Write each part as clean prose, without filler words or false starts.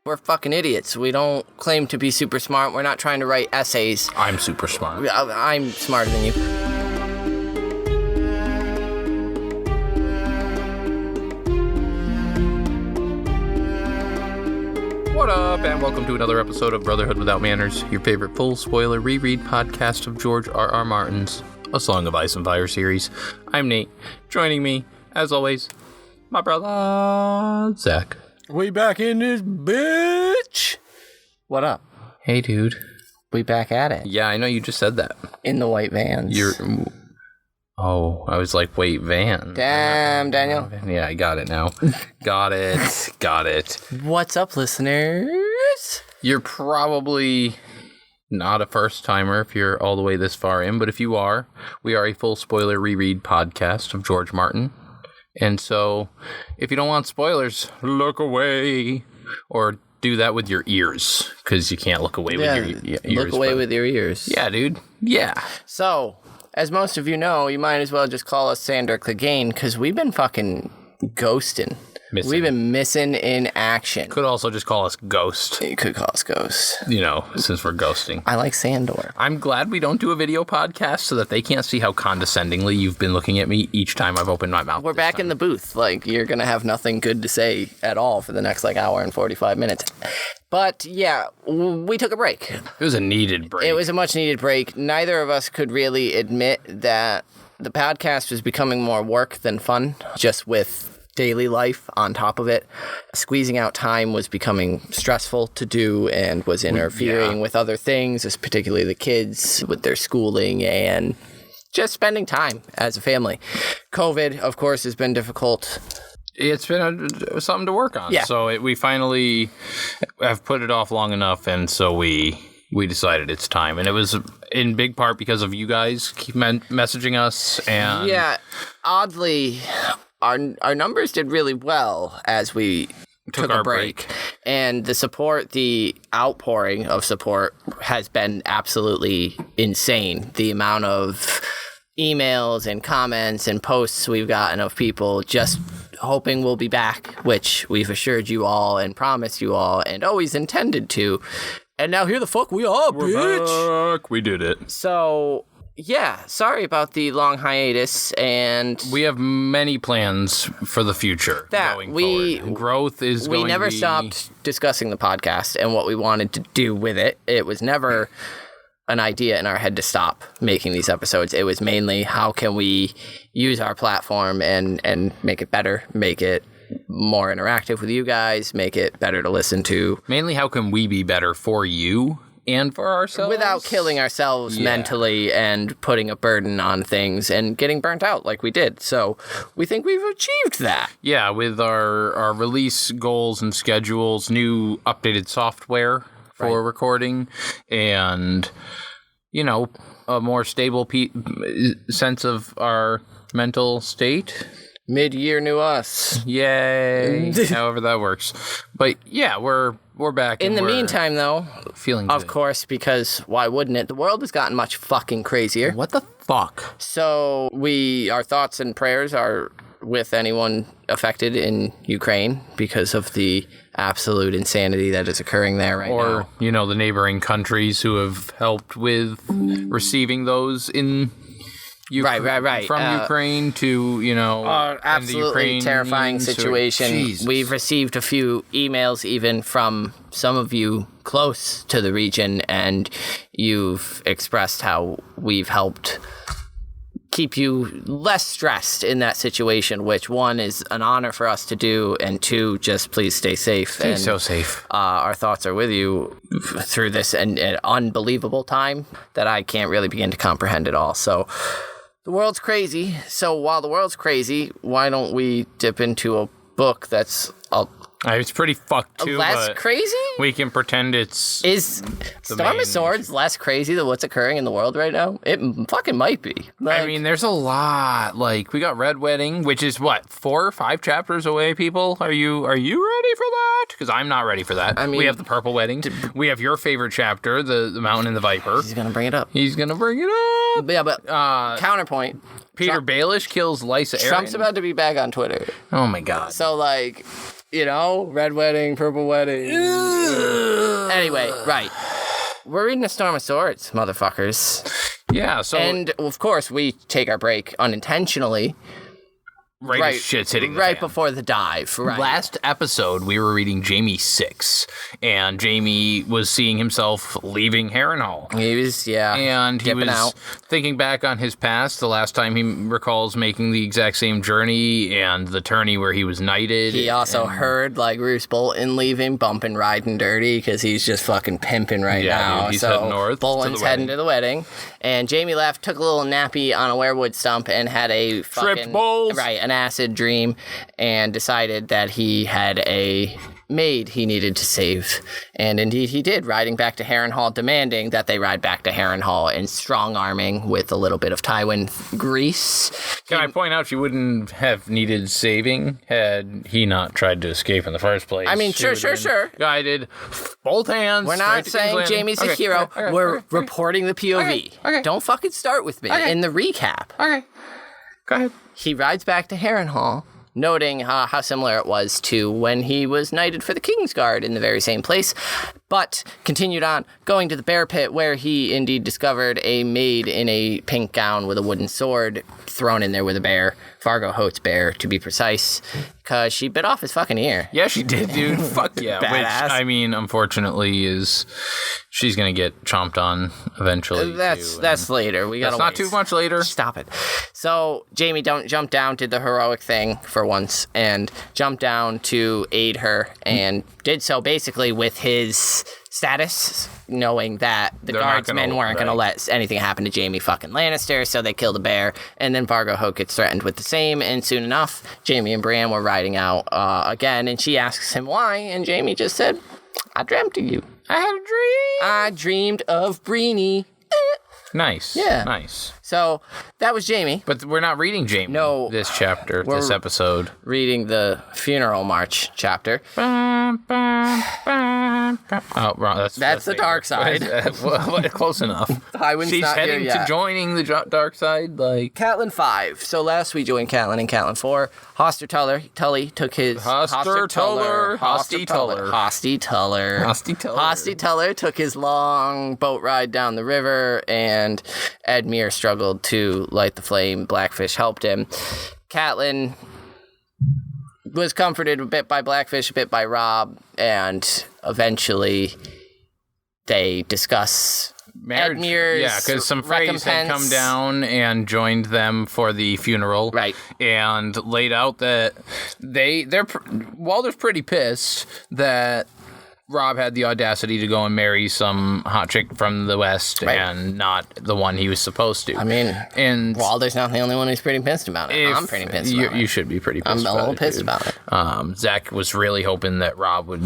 We're fucking idiots. We don't claim to be super smart. We're not trying to write essays. I'm super smart. I'm smarter than you. What up, and welcome to another episode of Brotherhood Without Manners, your favorite full spoiler reread podcast of George R.R. Martin's A Song of Ice and Fire series. I'm Nate. Joining me, as always, my brother, Zach. We back in this bitch. What up? Hey, dude. We back at it. Yeah, I know you just said that. In the white vans. Oh, I was like, wait, van. Damn, Daniel. Yeah, I got it now. Got it. What's up, listeners? You're probably not a first-timer if you're all the way this far in, but if you are, we are a full spoiler reread podcast of George Martin. And so, if you don't want spoilers, look away. Or do that with your ears, because you can't look away with your ears. Look away with your ears. Yeah, dude. Yeah. So, as most of you know, you might as well just call us Sandor Clegane, because we've been fucking ghosting. We've been missing in action. Could also just call us Ghost. You could call us Ghost. You know, since we're ghosting. I like Sandor. I'm glad we don't do a video podcast so that they can't see how condescendingly you've been looking at me each time I've opened my mouth. We're back in the booth. Like, you're going to have nothing good to say at all for the next, hour and 45 minutes. But, yeah, we took a break. It was a needed break. It was a much-needed break. Neither of us could really admit that the podcast was becoming more work than fun, just with daily life on top of it. Squeezing out time was becoming stressful to do and was interfering with other things, particularly the kids with their schooling and just spending time as a family. COVID, of course, has been difficult. It's been something to work on. Yeah. So we finally have put it off long enough, and so we decided it's time. And it was in big part because of you guys keep messaging us. And yeah, oddly, our numbers did really well as we took a break. And the outpouring of support has been absolutely insane. The amount of emails and comments and posts we've gotten of people just hoping we'll be back, which we've assured you all and promised you all and always intended to. And now here the fuck we are, bitch. Back. We did it. So, yeah, sorry about the long hiatus, and we have many plans for the future going forward. Growth is going to be... We never stopped discussing the podcast and what we wanted to do with it. It was never an idea in our head to stop making these episodes. It was mainly how can we use our platform and make it better, make it more interactive with you guys, make it better to listen to. Mainly how can we be better for you and for ourselves? Without killing ourselves mentally and putting a burden on things and getting burnt out like we did. So we think we've achieved that. Yeah, with our release goals and schedules, new updated software for recording, and, a more stable sense of our mental state. Mid-year new us. Yay. However that works. But yeah, we're back. In the meantime, though, feeling of course, because why wouldn't it? The world has gotten much fucking crazier. What the fuck? So our thoughts and prayers are with anyone affected in Ukraine because of the absolute insanity that is occurring there right now. Or, the neighboring countries who have helped with receiving those in right. From Ukraine to, absolutely terrifying situation. We've received a few emails even from some of you close to the region, and you've expressed how we've helped keep you less stressed in that situation, which, one, is an honor for us to do, and two, just please stay safe. Stay so safe. Our thoughts are with you through this an unbelievable time that I can't really begin to comprehend at all. So the world's crazy. So while the world's crazy, why don't we dip into a book that's it's pretty fucked too. Less crazy? We can pretend it's... Is Storm of Swords less crazy than what's occurring in the world right now? It fucking might be. There's a lot. We got Red Wedding, which is 4 or 5 chapters away, people? Are you ready for that? Because I'm not ready for that. We have the Purple Wedding. We have your favorite chapter, the Mountain and the Viper. He's going to bring it up. Yeah, but counterpoint. Peter Baelish kills Lysa Arryn. Trump's about to be back on Twitter. Oh, my God. So, You know, red wedding, purple wedding. Anyway, right. We're reading A Storm of Swords, motherfuckers. Yeah, so... And, of course, we take our break unintentionally. Right as shit's hitting the right fan. Before the dive. Right. Last episode, we were reading Jaime 6, and Jaime was seeing himself leaving Harrenhal. He was, and he was out. thinking back on his past, the last time he recalls making the exact same journey, and the tourney where he was knighted. He also heard, like, Roose Bolton leaving, bumping, riding dirty, because he's just fucking pimping right now. Dude, he's heading north. Bolton's heading to the wedding. And Jaime left, took a little nappy on a werewood stump, and had a fucking... Tripped balls. Right, an acid dream, and decided that he had a maid he needed to save. And indeed he did, riding back to Harrenhal, demanding that they ride back to Harrenhal and strong-arming with a little bit of Tywin grease. Can I point out she wouldn't have needed saving had he not tried to escape in the first place? I mean, sure. Guided, both hands. We're not saying Jaime's a hero. We're reporting the POV. Okay. Don't fucking start with me in the recap. Okay. Go ahead. He rides back to Harrenhal, noting how similar it was to when he was knighted for the Kingsguard in the very same place, but continued on, going to the bear pit where he indeed discovered a maid in a pink gown with a wooden sword thrown in there with a bear, Fargo Hote's bear to be precise, because she bit off his fucking ear. Yeah, she did, dude. Fuck yeah. Badass. Which, I mean, unfortunately, she's gonna get chomped on eventually. That's later. That's not too much later. Stop it. So Jaime jumped down, did the heroic thing for once, and jumped down to aid her, and did so basically with his status, knowing that the guardsmen weren't going to let anything happen to Jaime fucking Lannister, so they killed a bear, and then Fargo Hote gets threatened with the same, and soon enough, Jaime and Bran were riding out again, and she asks him why, and Jaime just said, I dreamt of you. I had a dream. I dreamed of Breenie. Nice. Yeah. Nice. So, that was Jaime. But we're not reading Jaime this chapter, this episode. Reading the Funeral March chapter. Oh, wrong. That's the dark side. Close enough. Tywin's She's not heading here yet. to joining the dark side. Like Catelyn 5. So last we joined Catelyn in Catelyn 4. Hoster Tully took his... Hosty Tuller took his long boat ride down the river, and Edmure struggled to light the flame. Blackfish helped him. Catelyn was comforted a bit by Blackfish, a bit by Robb, and eventually they discuss marriage. Edmure's Yeah, because some Freys had come down and joined them for the funeral. Right. And laid out that Walder's pretty pissed that Robb had the audacity to go and marry some hot chick from the West and not the one he was supposed to. I mean, and Walder's not the only one who's pretty pissed about it. I'm pretty pissed about it. You should be pretty pissed about it. I'm a little pissed about it. Zach was really hoping that Robb would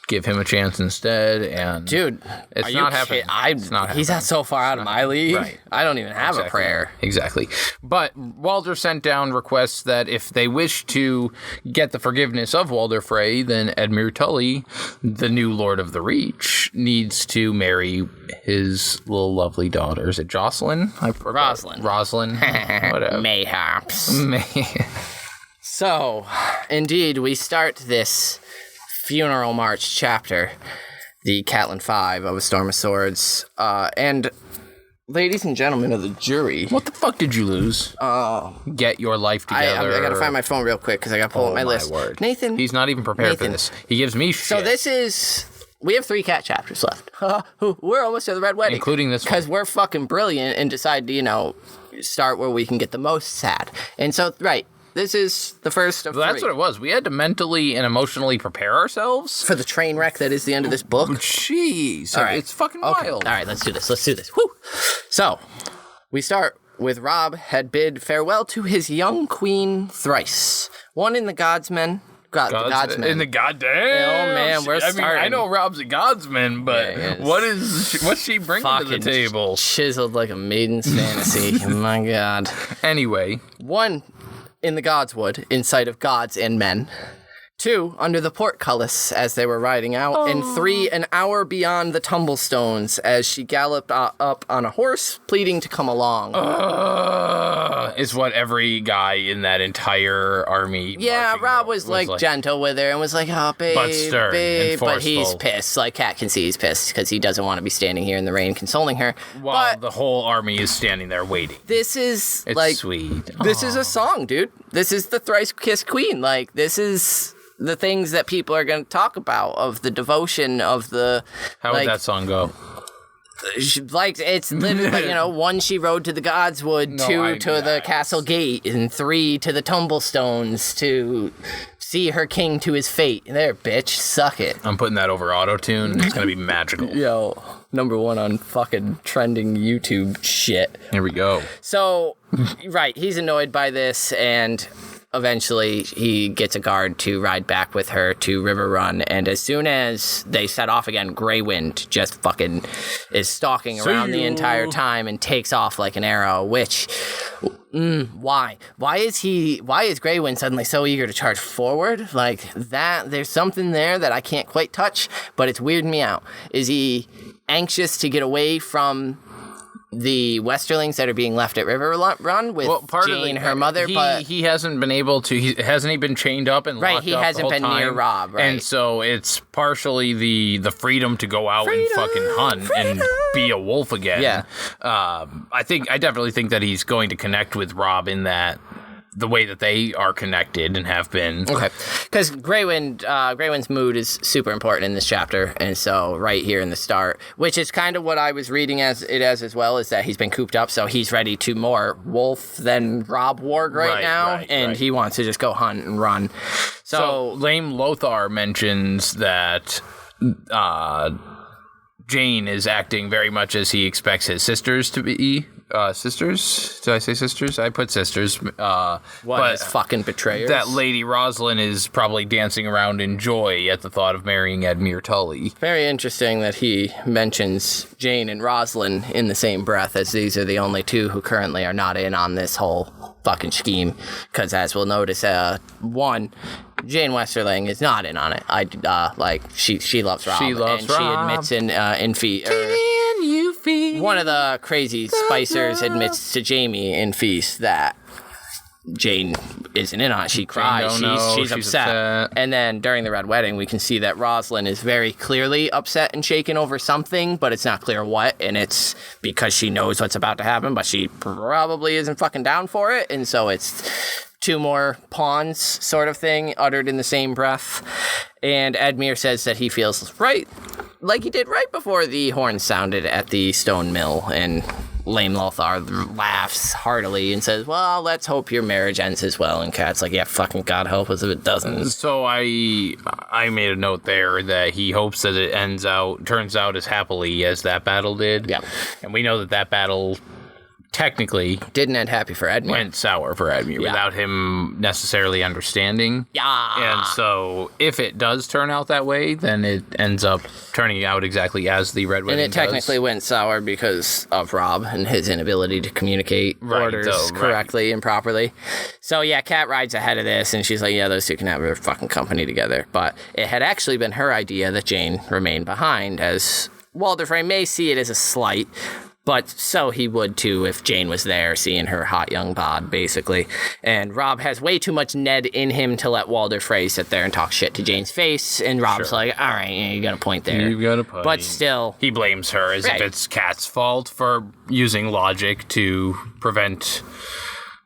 give him a chance instead, and dude, it's not happening. It's not happening. He's not so far out of my league. Right. I don't even have a prayer. Exactly. But Walder sent down requests that if they wish to get the forgiveness of Walder Frey, then Edmure Tully, the new Lord of the Reach, needs to marry his little lovely daughter. Is it Jocelyn? Rosalind. Whatever. Mayhaps. So, indeed, we start this Funeral March chapter, the Catelyn 5 of A Storm of Swords, and ladies and gentlemen of the jury. What the fuck did you lose? Get your life together. I gotta find my phone real quick because I gotta pull up my list. Word. Nathan. He's not even prepared for this. He gives me shit. So this is... We have 3 cat chapters left. We're almost to the Red Wedding. Including this one. Because we're fucking brilliant and decide to, start where we can get the most sad. And so, right, this is the first of 3. That's what it was. We had to mentally and emotionally prepare ourselves for the train wreck that is the end of this book. Jeez. All right. It's fucking wild. All right, let's do this. Woo! So, we start with Robb had bid farewell to his young queen thrice. One in the Godsmen. Godsman. In the goddamn. Oh man, we're starting. I know Robb's a Godsman, but what's she bringing fucking to the table? Chiseled like a maiden's fantasy. My God. Anyway, one in the Godswood, in sight of gods and men. 2, under the portcullis as they were riding out, and 3, an hour beyond the tumblestones as she galloped up on a horse, pleading to come along. Is what every guy in that entire army. Yeah, Robb was like gentle with her and was like, oh, babe, but stern and forceful. But he's pissed. Like, Cat can see he's pissed because he doesn't want to be standing here in the rain consoling her. While the whole army is standing there waiting. This is, it's sweet. This is a song, dude. This is the thrice-kissed queen. Like, this is the things that people are going to talk about, of the devotion, of the... How would that song go? Like, it's literally, 1, she rode to the Godswood, 2, to the castle gate, and 3, to the tumblestones, to see her king to his fate. There, bitch, suck it. I'm putting that over auto-tune. It's going to be magical. Yo, #1 on fucking trending YouTube shit. Here we go. So, right, he's annoyed by this, and... eventually, he gets a guard to ride back with her to Riverrun, and as soon as they set off again, Greywind just fucking is stalking around the entire time and takes off like an arrow, which... why? Why is Greywind suddenly so eager to charge forward? Like, that, there's something there that I can't quite touch, but it's weirding me out. Is he anxious to get away from... the Westerlings that are being left at Riverrun with Jane, her mother, but he hasn't been able to. Hasn't he been chained up and locked up he hasn't been near Robb, right? And so it's partially the freedom to go out and fucking hunt and be a wolf again. Yeah, I definitely think that he's going to connect with Robb in that. The way that they are connected and have been. Okay. Because Greywind's mood is super important in this chapter, and so right here in the start, which is kind of what I was reading as well, is that he's been cooped up, so he's ready to more wolf than Robb warg right now, and he wants to just go hunt and run. So Lame Lothar mentions that Jane is acting very much as he expects his sisters to be. Sisters? Did I say sisters? I put sisters. But fucking betrayers? That Lady Rosalind is probably dancing around in joy at the thought of marrying Edmure Tully. Very interesting that he mentions Jane and Rosalind in the same breath, as these are the only two who currently are not in on this whole fucking scheme. Because as we'll notice, one, Jane Westerling is not in on it. She loves Robb. She loves Robb. She admits one of the crazy spicers admits to Jamie in Feast that Jane isn't in on it. She cries. She's upset. And then during the Red Wedding, we can see that Rosalind is very clearly upset and shaken over something, but it's not clear what, and it's because she knows what's about to happen, but she probably isn't fucking down for it, and so it's... 2 more pawns sort of thing uttered in the same breath. And Edmure says that he feels right, like he did right before the horn sounded at the stone mill. And Lame Lothar laughs heartily and says, well, let's hope your marriage ends as well. And Cat's like, yeah, fucking God help us if it doesn't. So I made a note there that he hopes that it turns out as happily as that battle did. Yeah. And we know that battle... technically didn't end happy for Edmure. Went sour for Edmure without him necessarily understanding. Yeah. And so if it does turn out that way, then it ends up turning out exactly as the Red Wedding does. And it technically went sour because of Robb and his inability to communicate orders correctly and properly. So yeah, Cat rides ahead of this and she's like, yeah, those two can have their fucking company together. But it had actually been her idea that Jane remain behind, as Walder Frey may see it as a slight, but so he would too if Jane was there, seeing her hot young bod, basically. And Robb has way too much Ned in him to let Walder Frey sit there and talk shit to Jane's face. And Robb's like, all right, you got a point there. You got a point. But still. He blames her as if it's Cat's fault for using logic to prevent...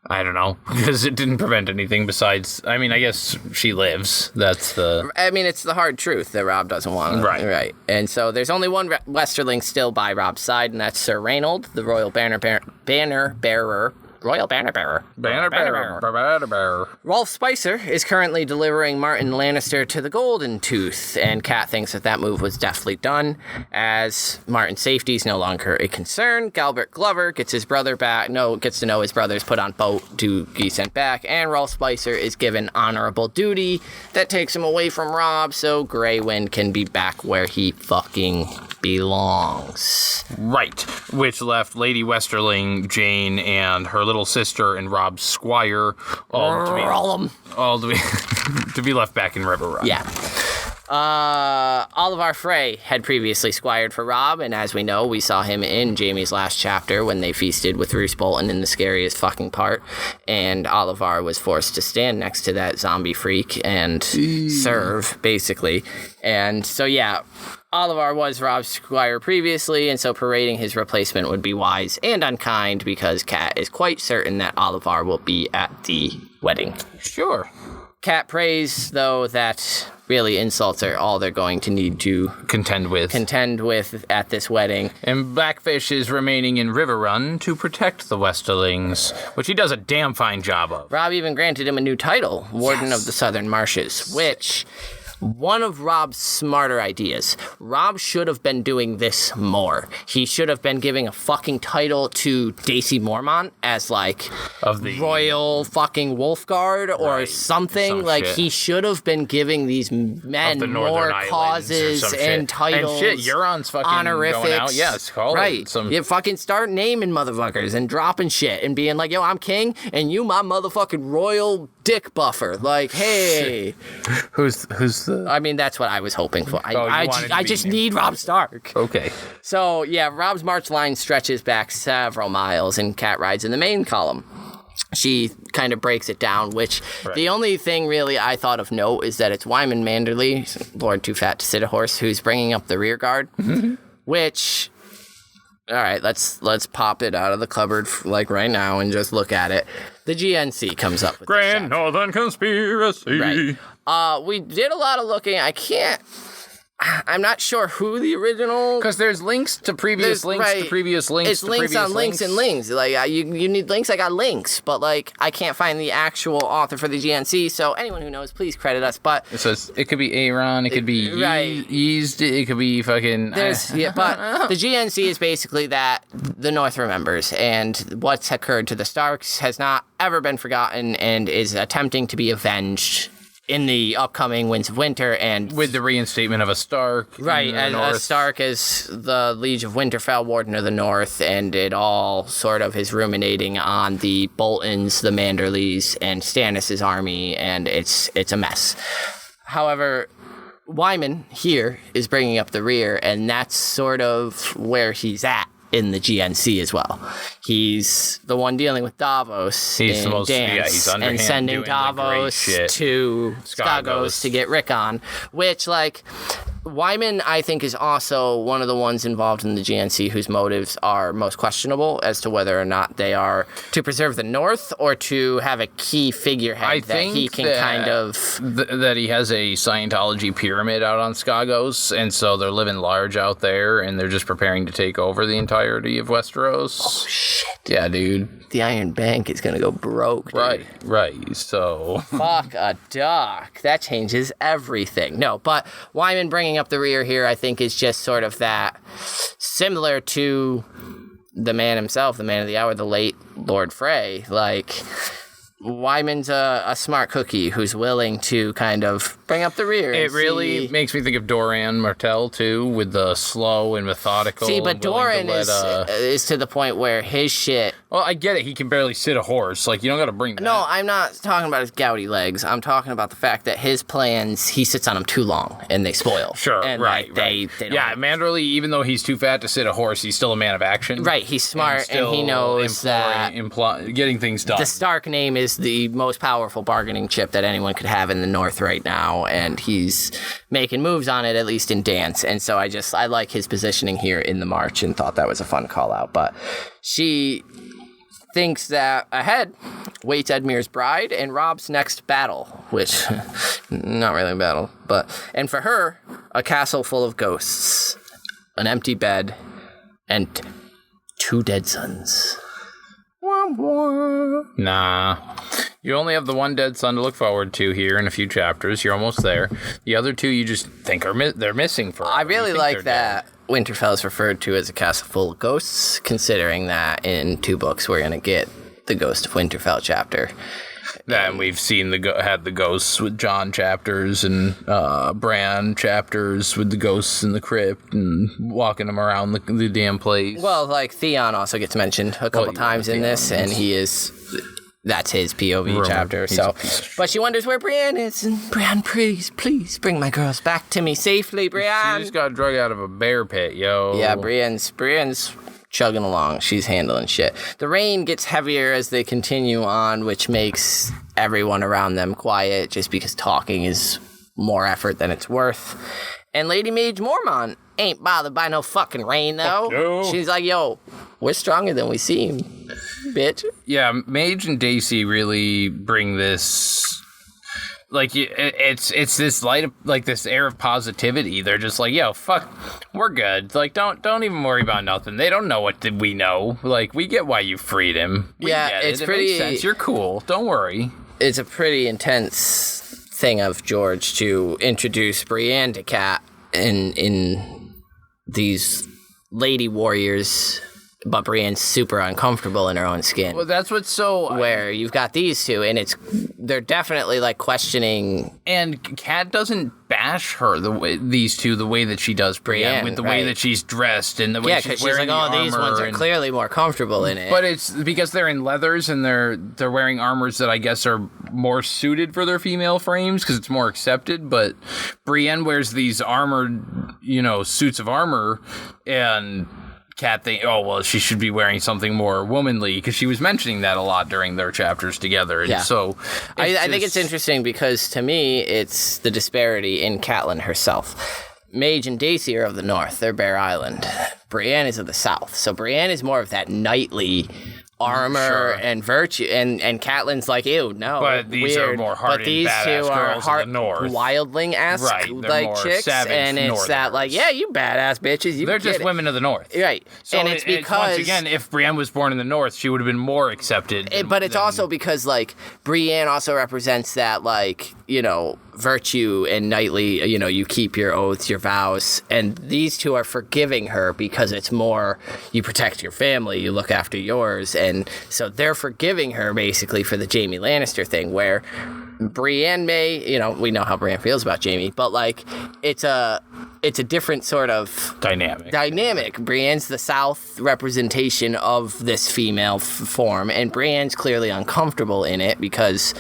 I don't know, because it didn't prevent anything besides, I mean, I guess she lives. That's the... I mean, it's the hard truth that Robb doesn't want. Right. And so there's only one Westerling still by Robb's side, and that's Sir Reynold, the royal banner bearer. Royal Banner Bearer. Banner Bearer. Rolf Spicer is currently delivering Martin Lannister to the Golden Tooth, and Cat thinks that move was deftly done, as Martin's safety is no longer a concern. Galbert Glover gets his brother back, gets to know his brother's put on boat to be sent back, and Rolf Spicer is given honorable duty that takes him away from Robb, so Greywind can be back where he fucking belongs. Right, which left Lady Westerling, Jane, and her little sister and Robb's squire all to be left back in Riverrun. Yeah. Oliver Frey had previously squired for Robb, and as we know, we saw him in Jaime's last chapter when they feasted with Roose Bolton in the scariest fucking part, and Oliver was forced to stand next to that zombie freak and serve, basically. And so, yeah, Oliver was Robb's squire previously, and so parading his replacement would be wise and unkind because Cat is quite certain that Oliver will be at the wedding. Sure. Cat prays, though, that really insults are all they're going to need to contend with at this wedding. And Blackfish is remaining in Riverrun to protect the Westerlings, which he does a damn fine job of. Robb even granted him a new title, Warden of the Southern Marshes, which... one of Robb's smarter ideas. Robb should have been doing this more. He should have been giving a fucking title to Daisy Mormont as, like, of the Royal fucking Wolf Guard or something. Like, shit. He should have been giving these men more causes and titles. And shit, Euron's fucking honorifics. Going out. Yes, call it. You fucking start naming motherfuckers and dropping shit and being like, yo, I'm king and you my motherfucking royal dick buffer. Like, hey. Who's the... I mean, that's what I was hoping for. I just need Robb Stark. Okay. So, yeah, Robb's march line stretches back several miles, and Cat rides in the main column. She kind of breaks it down, which the only thing really I thought of note is that it's Wyman Manderly, Lord Too Fat to Sit a Horse, who's bringing up the rear guard, which... All right, let's pop it out of the cupboard like right now and just look at it. The GNC comes up with Grand Nothern Conspiracy. Right. We did a lot of looking. I'm not sure who the original... Because there's links to previous links to previous links it's to links previous on links and links. Like, you need links, I got links. But, like, I can't find the actual author for the GNC, so anyone who knows, please credit us. But it says it could be Aaron, it could be Yeast, it could be fucking... But the GNC is basically that the North remembers, and what's occurred to the Starks has not ever been forgotten and is attempting to be avenged in the upcoming Winds of Winter, and with the reinstatement of a Stark. Right, as a Stark as the Liege of Winterfell, Warden of the North, and it all sort of is ruminating on the Boltons, the Manderleys, and Stannis' army, and it's a mess. However, Wyman here is bringing up the rear, and that's sort of where he's at in the GNC as well. He's the one dealing with Davos he's and Dance, he's and sending Davos to Skagos to get Rick on, which, like, Wyman, I think, is also one of the ones involved in the GNC whose motives are most questionable as to whether or not they are to preserve the North or to have a key figurehead that he can kind of... that he has a Scientology pyramid out on Skagos, and so they're living large out there, and they're just preparing to take over the entirety of Westeros. Oh, shit. Yeah, dude. The Iron Bank is going to go broke, dude. Right, so... Fuck a duck. That changes everything. No, but Wyman bringing up the rear here, I think, is just sort of that similar to the man himself, the man of the hour, the late Lord Frey. Like, Wyman's a smart cookie who's willing to kind of bring up the rear. It really makes me think of Doran Martell, too, with the slow and methodical. See, but Doran is to the point where his shit... Well, I get it. He can barely sit a horse. Like, you don't got to bring that. No, I'm not talking about his gouty legs. I'm talking about the fact that his plans, he sits on them too long, and they spoil. Sure, and right. They don't... Yeah, Manderly, even though he's too fat to sit a horse, he's still a man of action. Right, he's smart, and he knows that... getting things done. The Stark name is the most powerful bargaining chip that anyone could have in the North right now, and he's making moves on it, at least in Dance. And so I like his positioning here in the march and thought that was a fun call out. But she thinks that ahead waits Edmure's bride and Robb's next battle, which not really a battle, and for her, a castle full of ghosts, an empty bed, and 2 dead sons. Nah. You only have the one dead son to look forward to here in a few chapters. You're almost there. The other 2 you just think they're missing forever. I really like that Winterfell is referred to as a castle full of ghosts, considering that in 2 books we're going to get the Ghost of Winterfell chapter. Then we've seen had the ghosts with Jon chapters and Bran chapters with the ghosts in the crypt and walking them around the damn place. Well, like Theon also gets mentioned a couple times in this, and that's his POV chapter. So, but she wonders where Brienne is, and Brienne, please bring my girls back to me safely, Brienne. She just got drug out of a bear pit, yo. Yeah, Brienne's chugging along. She's handling shit. The rain gets heavier as they continue on, which makes everyone around them quiet, just because talking is more effort than it's worth. And Lady Mage Mormont ain't bothered by no fucking rain, though. No. She's like, yo, we're stronger than we seem, bitch. Yeah, Mage and Daisy really bring this... Like, it's this light of, like, this air of positivity. They're just like, yo, fuck, we're good. Like, don't even worry about nothing. They don't know what we know. Like, we get why you freed him. We get it's it. pretty... It makes sense. You're cool. Don't worry. It's a pretty intense thing of George to introduce Brienne to Cat in these lady warriors, but Brienne's super uncomfortable in her own skin. Well, that's what's so... Where you've got these two, and they're definitely, like, questioning... And Kat doesn't bash her, these two, the way that she does Brienne, with the way that she's dressed, and the way she's wearing the armor. These ones are clearly more comfortable in it. But it's because they're in leathers, and they're wearing armors that I guess are more suited for their female frames, because it's more accepted, but Brienne wears these armored, suits of armor, and... Cat think, oh, well, she should be wearing something more womanly, because she was mentioning that a lot during their chapters together. And so I think it's interesting because, to me, it's the disparity in Catelyn herself. Mage and Daisy are of the north. They're Bear Island. Brienne is of the south. So Brienne is more of that knightly armor and virtue, and Catelyn's like, ew, no, but these weird. are more hard, but these two are wildling-esque like chicks, and it's northerners. That like, yeah, you badass bitches, they're just women of the north, right? So and it's because once again, if Brienne was born in the north, she would have been more accepted. But it's also because like Brienne also represents that like virtue and knightly, you keep your oaths, your vows, and these two are forgiving her because it's more you protect your family, you look after yours, and so they're forgiving her basically for the Jaime Lannister thing, where Brienne may, we know how Brienne feels about Jaime, but like it's a different sort of dynamic. Brienne's the South representation of this female form, and Brienne's clearly uncomfortable in it because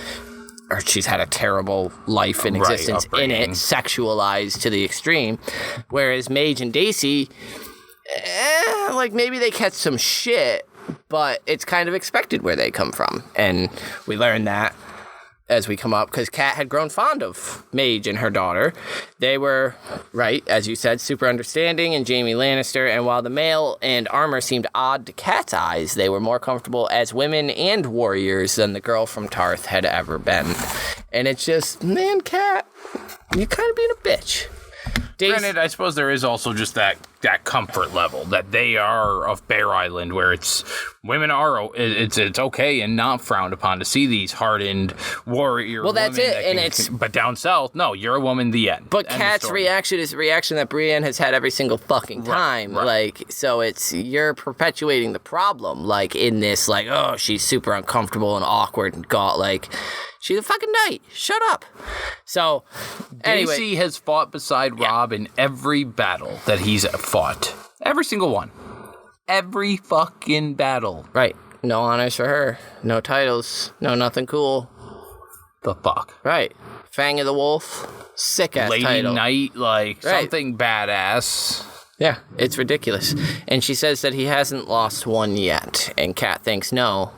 she's had a terrible life and existence in it, sexualized to the extreme. Whereas Mage and Daisy, like maybe they catch some shit, but it's kind of expected where they come from. And we learn that as we come up, because Kat had grown fond of Mage and her daughter. They were, right, as you said, super understanding and Jaime Lannister, and while the mail and armor seemed odd to Kat's eyes, they were more comfortable as women and warriors than the girl from Tarth had ever been. And it's just, man, Kat, you're kind of being a bitch. Granted, I suppose there is also just that comfort level that they are of Bear Island, where women are it's okay and not frowned upon to see these hardened warrior. Well, that's it, but down south, no, you're a woman. The end. But Kat's reaction is a reaction that Brienne has had every single fucking time. Right. Like, so you're perpetuating the problem. Like in this, like, oh, she's super uncomfortable and awkward and she's a fucking knight. Shut up. So, anyway. Daisy has fought beside Robb in every battle that he's fought. Every single one. Every fucking battle. Right. No honors for her. No titles. No nothing cool. The fuck. Right. Fang of the Wolf. Sick-ass Lady title. Knight, something badass. Yeah, it's ridiculous. And she says that he hasn't lost one yet. And Kat thinks no.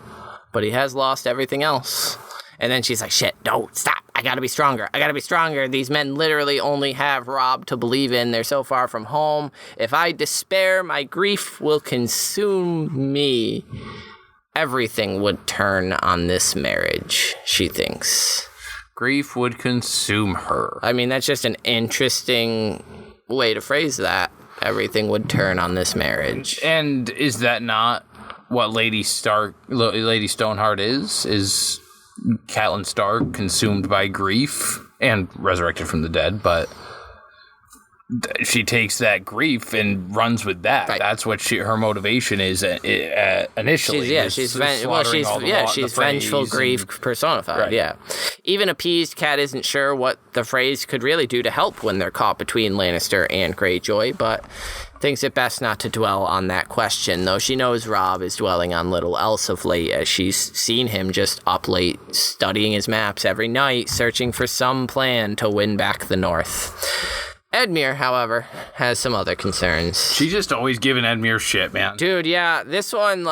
But he has lost everything else. And then she's like, shit, no, stop. I gotta be stronger. These men literally only have Robb to believe in. They're so far from home. If I despair, my grief will consume me. Everything would turn on this marriage, she thinks. Grief would consume her. I mean, that's just an interesting way to phrase that. Everything would turn on this marriage. And is that not what Lady Stoneheart is? Is Catelyn Stark consumed by grief and resurrected from the dead, but she takes that grief and runs with that. Right. That's what her motivation is initially. She's vengeful grief personified. Right. Yeah. Even appeased, Cat isn't sure what the Freys could really do to help when they're caught between Lannister and Greyjoy, but thinks it best not to dwell on that question, though she knows Robb is dwelling on little else of late, as she's seen him just up late, studying his maps every night, searching for some plan to win back the North. Edmure, however, has some other concerns. She's just always giving Edmure shit, man. Dude, yeah, this one,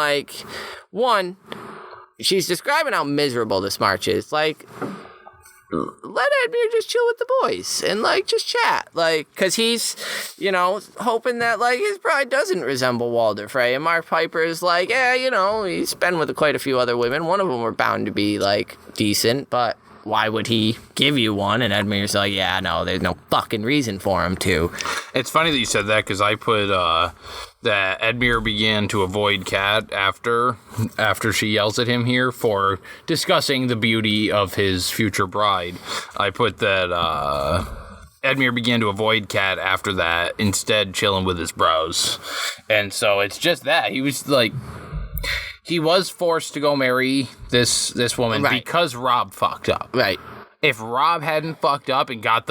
she's describing how miserable this march is. Let Edmure just chill with the boys and, just chat. Because he's, hoping that, his bride doesn't resemble Walder Frey. And Mark Piper is he's been with quite a few other women. One of them were bound to be, decent, but why would he give you one? And Edmure's like, yeah, no, there's no fucking reason for him to. It's funny that you said that, because I put that Edmure began to avoid Cat after she yells at him here for discussing the beauty of his future bride. I put that Edmure began to avoid Cat after that, instead chilling with his bros. And so it's just that. He was he was forced to go marry this woman because Robb fucked up. Right. If Robb hadn't fucked up and got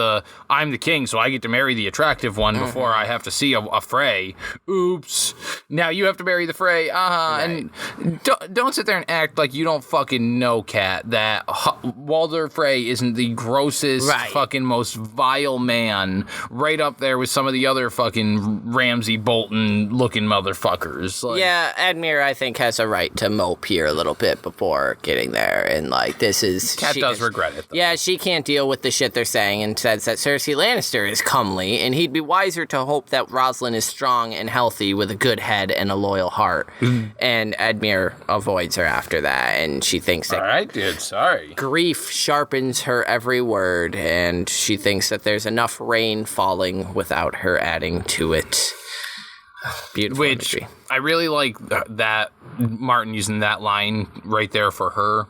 I'm the king, so I get to marry the attractive one before I have to see a Frey. Oops. Now you have to marry the Frey. Right. And don't sit there and act like you don't fucking know, Cat, that Walder Frey isn't the grossest, fucking most vile man, right up there with some of the other fucking Ramsay Bolton-looking motherfuckers. Yeah, Edmure, I think, has a right to mope here a little bit before getting there. And, this is... Cat does regret it, though. Yeah, she can't deal with the shit they're saying and says that Cersei Lannister is comely, and he'd be wiser to hope that Rosalind is strong and healthy with a good head and a loyal heart. And Edmure avoids her after that, and she thinks that... All right, dude, sorry. Grief sharpens her every word, and she thinks that there's enough rain falling without her adding to it. Beautiful imagery. I really like that, Martin using that line right there for her.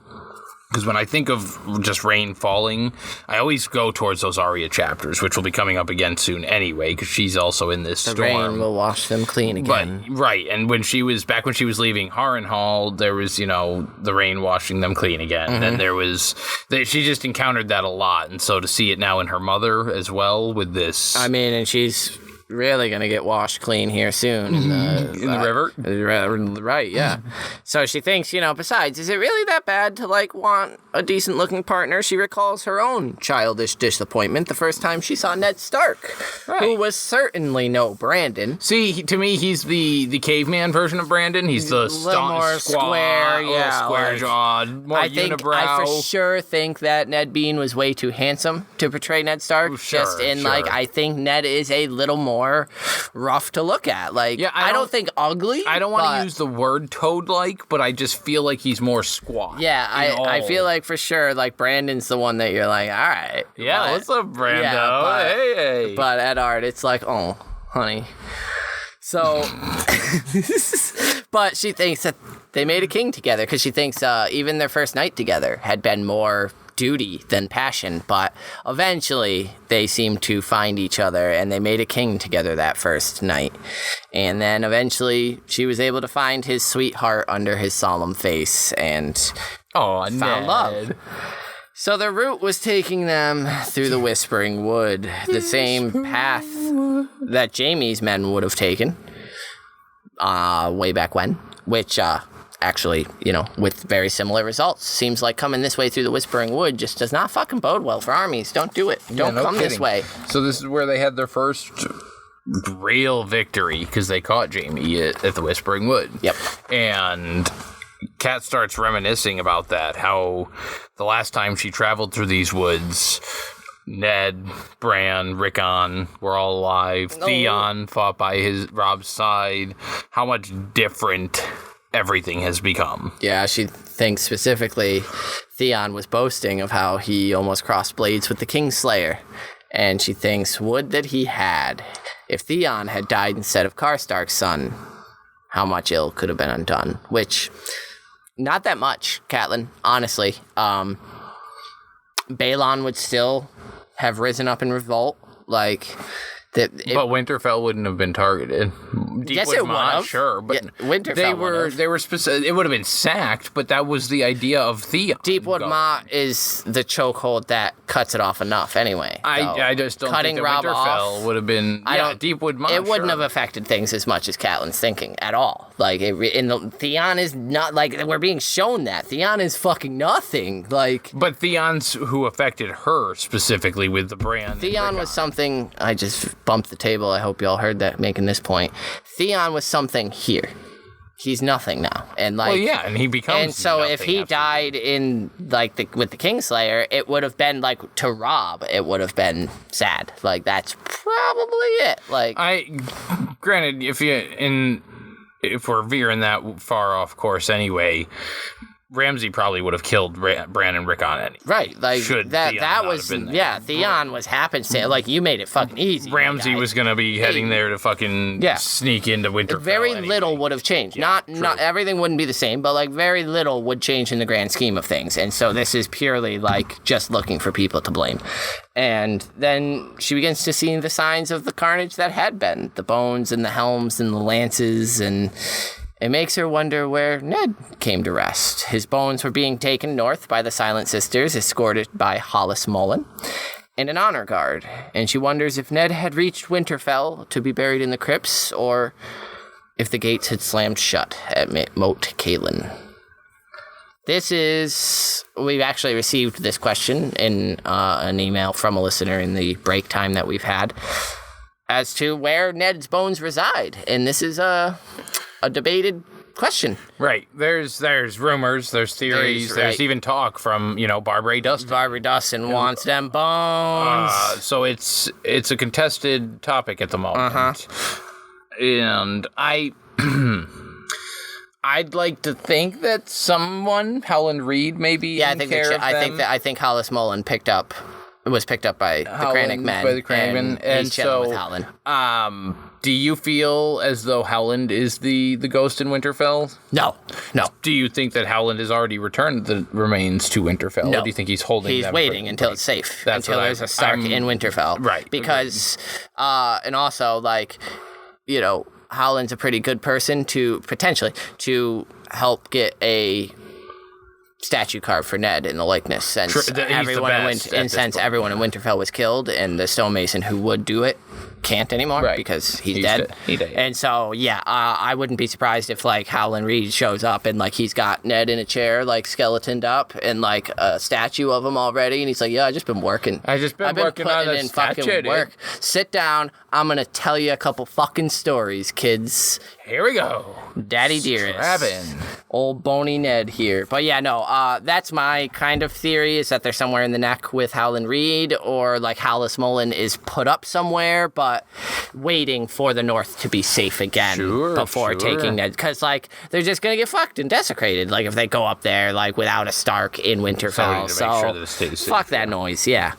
Because when I think of just rain falling, I always go towards those Arya chapters, which will be coming up again soon anyway, because she's also in this storm. The rain will wash them clean again. But, right, and when she was leaving Harrenhal, there was, the rain washing them clean again. Mm-hmm. And there was, she just encountered that a lot, and so to see it now in her mother as well with this. I mean, and she's really gonna get washed clean here soon in the river. Right, yeah. So she thinks, besides, is it really that bad to want a decent looking partner? She recalls her own childish disappointment the first time she saw Ned Stark, who was certainly no Brandon. See, to me, he's the caveman version of Brandon. He's the more square, square jawed, more unibrow. I for sure think that Ned Bean was way too handsome to portray Ned Stark. I think Ned is a little more rough to look at. I don't think ugly. I don't want to use the word toad-like, but I just feel like he's more squat. Yeah, I feel like for sure, Brandon's the one that you're like, all right. Yeah, what's up, Brando? Yeah, hey. But at art, it's like, oh, honey. So, but she thinks that they made a king together, because she thinks even their first night together had been more duty than passion, but eventually they seemed to find each other, and they made a king together that first night. And then eventually she was able to find his sweetheart under his solemn face and found love. So their route was taking them through the Whispering Wood, the same path that Jaime's men would have taken way back when, which actually, with very similar results. Seems like coming this way through the Whispering Wood just does not fucking bode well for armies. Don't do it. Don't come kidding. This way. So this is where they had their first real victory, because they caught Jaime at the Whispering Wood. Yep. And Kat starts reminiscing about that, how the last time she traveled through these woods, Ned, Bran, Rickon were all alive. Oh. Theon fought by Robb's side. How much different everything has become. Yeah, she thinks specifically Theon was boasting of how he almost crossed blades with the Kingslayer. And she thinks, would that he had. If Theon had died instead of Karstark's son, how much ill could have been undone. Which, not that much, Catelyn, honestly. Balon would still have risen up in revolt. But Winterfell wouldn't have been targeted. Yes, it would have. Sure, but Winterfell they were specific. It would have been sacked, but that was the idea of Theon. Deepwood Motte is the chokehold that cuts it off enough anyway. I just don't think that Robb Winterfell would have been. Deepwood Motte. It wouldn't have affected things as much as Catelyn's thinking at all. Like, Theon is not like we're being shown that Theon is fucking nothing. Like, but Theon's who affected her specifically with the brand. Theon was something. I just bumped the table. I hope y'all heard that making this point. Theon was something here. He's nothing now, and like, well, yeah, and he becomes. And so, if he died in like with the Kingslayer, it would have been like to Robb. It would have been sad. Like, that's probably it. Like, granted, if we're veering that far off course anyway, Ramsay probably would have killed Bran and Rickon anyway. Right, like that was Theon was happenstance. Like, you made it fucking easy. Ramsay was gonna be heading there to fucking sneak into Winterfell. Very little would have changed. Not everything wouldn't be the same, but like very little would change in the grand scheme of things. And so this is purely like just looking for people to blame. And then she begins to see the signs of the carnage that had been, the bones and the helms and the lances, and it makes her wonder where Ned came to rest. His bones were being taken north by the Silent Sisters, escorted by Hollis Mullen and an honor guard. And she wonders if Ned had reached Winterfell to be buried in the crypts, or if the gates had slammed shut at Moat Cailin. We've actually received this question in an email from a listener in the break time that we've had as to where Ned's bones reside. And this is a debated question. Right. There's rumors, there's theories, there's even talk from, Barbary Dustin. Barbary Dustin wants them bones. So it's a contested topic at the moment. And I'd like to think that someone, Howland Reed, maybe. Yeah, I think Hollis Mullen was picked up by the Crannock men. By the Crannock men. And so, with Howland. Do you feel as though Howland is the ghost in Winterfell? No. Do you think that Howland has already returned the remains to Winterfell? No. Or do you think he's holding them? He's waiting until it's safe. Until there's a Stark in Winterfell. Right. Because, and also, like, Howland's a pretty good person to help get a statue carved for Ned in the likeness, since everyone in Winterfell was killed, and the stonemason who would do it can't anymore because he's dead. And so, I wouldn't be surprised if like Howland Reed shows up and like he's got Ned in a chair, like skeletoned up, and like a statue of him already, and he's like, I've just been working. I've been working on a statue, fucking work. Sit down. I'm gonna tell you a couple fucking stories, kids. Here we go. Daddy dearest. Scrabbing. Old bony Ned here. But that's my kind of theory, is that they're somewhere in the neck with Howland Reed, or like Hollis Mullen is put up somewhere, but waiting for the North to be safe again before taking Ned. Because like they're just going to get fucked and desecrated, like if they go up there like without a Stark in Winterfell. Fuck that noise, yeah.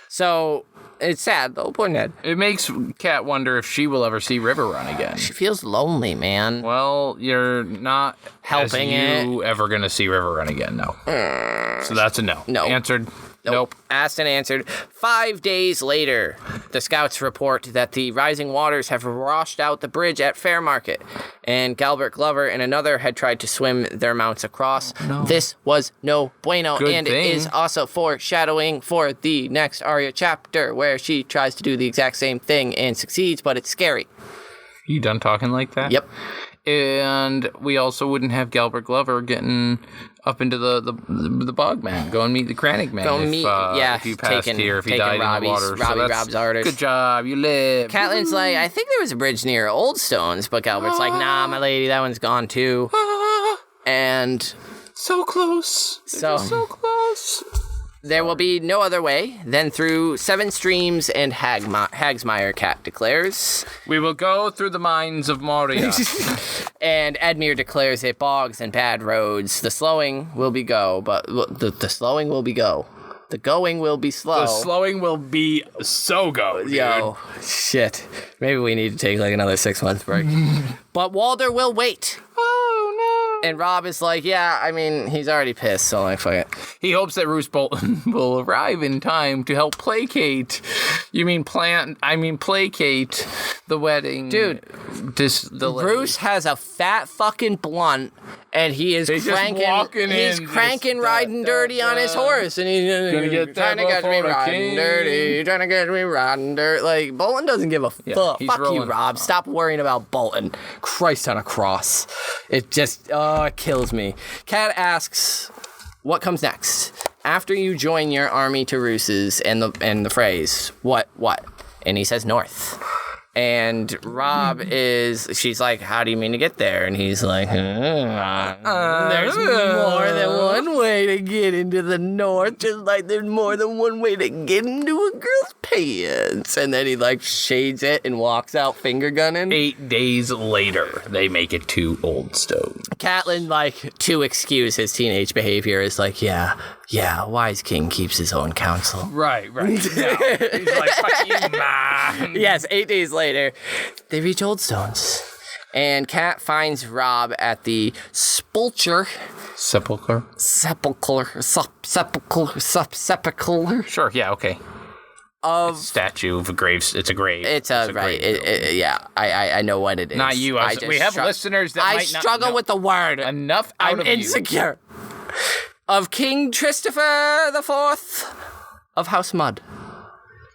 So it's sad, though. Poor Ned. It makes Kat wonder if she will ever see Riverrun again. She feels lonely, man. Well, you're not helping ever going to see Riverrun again, no. So that's a no. No. Answered. Nope. Asked and answered. 5 days later, the scouts report that the rising waters have washed out the bridge at Fairmarket, and Galbert Glover and another had tried to swim their mounts across. No. This was no bueno, It is also foreshadowing for the next Arya chapter, where she tries to do the exact same thing and succeeds, but it's scary. You done talking like that? Yep. And we also wouldn't have Galbert Glover getting up into the bog man. Go and meet the Crannock man. If you passed here, if he died in the water. Robb's orders. Good job, you live. Catelyn's like, I think there was a bridge near Old Stones, but Galbert's like, nah, my lady, that one's gone too. And so close. So close. There will be no other way than through 7 streams and Hagsmire, Cat declares. We will go through the mines of Moria. And Edmure declares it bogs and bad roads. The slowing will be go, but the slowing will be go. The going will be slow. The slowing will be so go, dude. Yo, shit. Maybe we need to take like another 6 month break. But Walder will wait. Oh, And Robb is like, yeah, I mean, he's already pissed, so like, fuck it. He hopes that Roose Bolton will arrive in time to help placate. Placate the wedding. Dude, Roose has a fat fucking blunt, and he is cranking riding dirty on his horse, and he's trying to get me riding dirty, Like, Bolton doesn't give a fuck. Fuck you, Robb. Stop worrying about Bolton. Christ on a cross. It just, it kills me. Cat asks, what comes next? After you join your army to Roose's and the Freys, what? And he says north. And Robb she's like, how do you mean to get there? And he's like, there's more than one way to get into the north, just like there's more than one way to get into a girl's pants. And then he like shades it and walks out finger gunning. 8 days later, they make it to Old Stone. Catelyn, like, to excuse his teenage behavior, is like, yeah, a wise king keeps his own counsel. Right. No. He's like, fuck you, man. Yes, 8 days later, they reach Old Stones. And Cat finds Robb at the Sepulchre. Sepulchre. Sure, yeah, okay. Of it's a statue of a grave. It's a grave. It's right. Yeah, I know what it is. Not you. We have listeners that might not know. I struggle with the word. Enough out of you. I'm insecure. Of King Christopher IV of House Mud.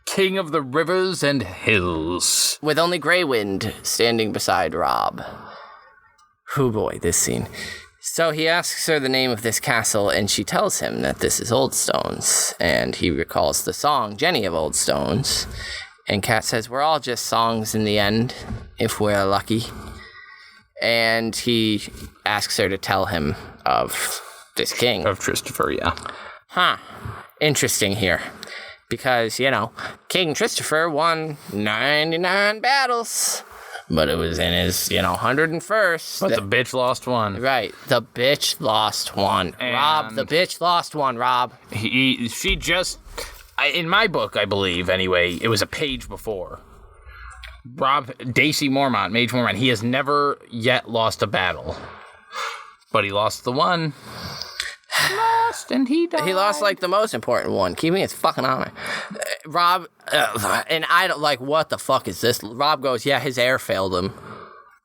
King of the rivers and hills. With only Greywind standing beside Robb. Oh boy, this scene. So he asks her the name of this castle, and she tells him that this is Old Stones. And he recalls the song, Jenny of Old Stones. And Cat says, we're all just songs in the end, if we're lucky. And he asks her to tell him of this king. Of Christopher, yeah. Huh. Interesting here. Because, King Christopher won 99 battles. But it was in his, 101st. But the bitch lost one. Right. The bitch lost one. And Robb, the bitch lost one, Robb. She just, in my book, I believe, anyway, it was a page before. Robb, Dacey Mormont, Mage Mormont, he has never yet lost a battle. But he lost the one. Lost and he died. He lost like the most important one, keeping his fucking honor. Robb, and I don't like, what the fuck is this? Robb goes, yeah, his heir failed him.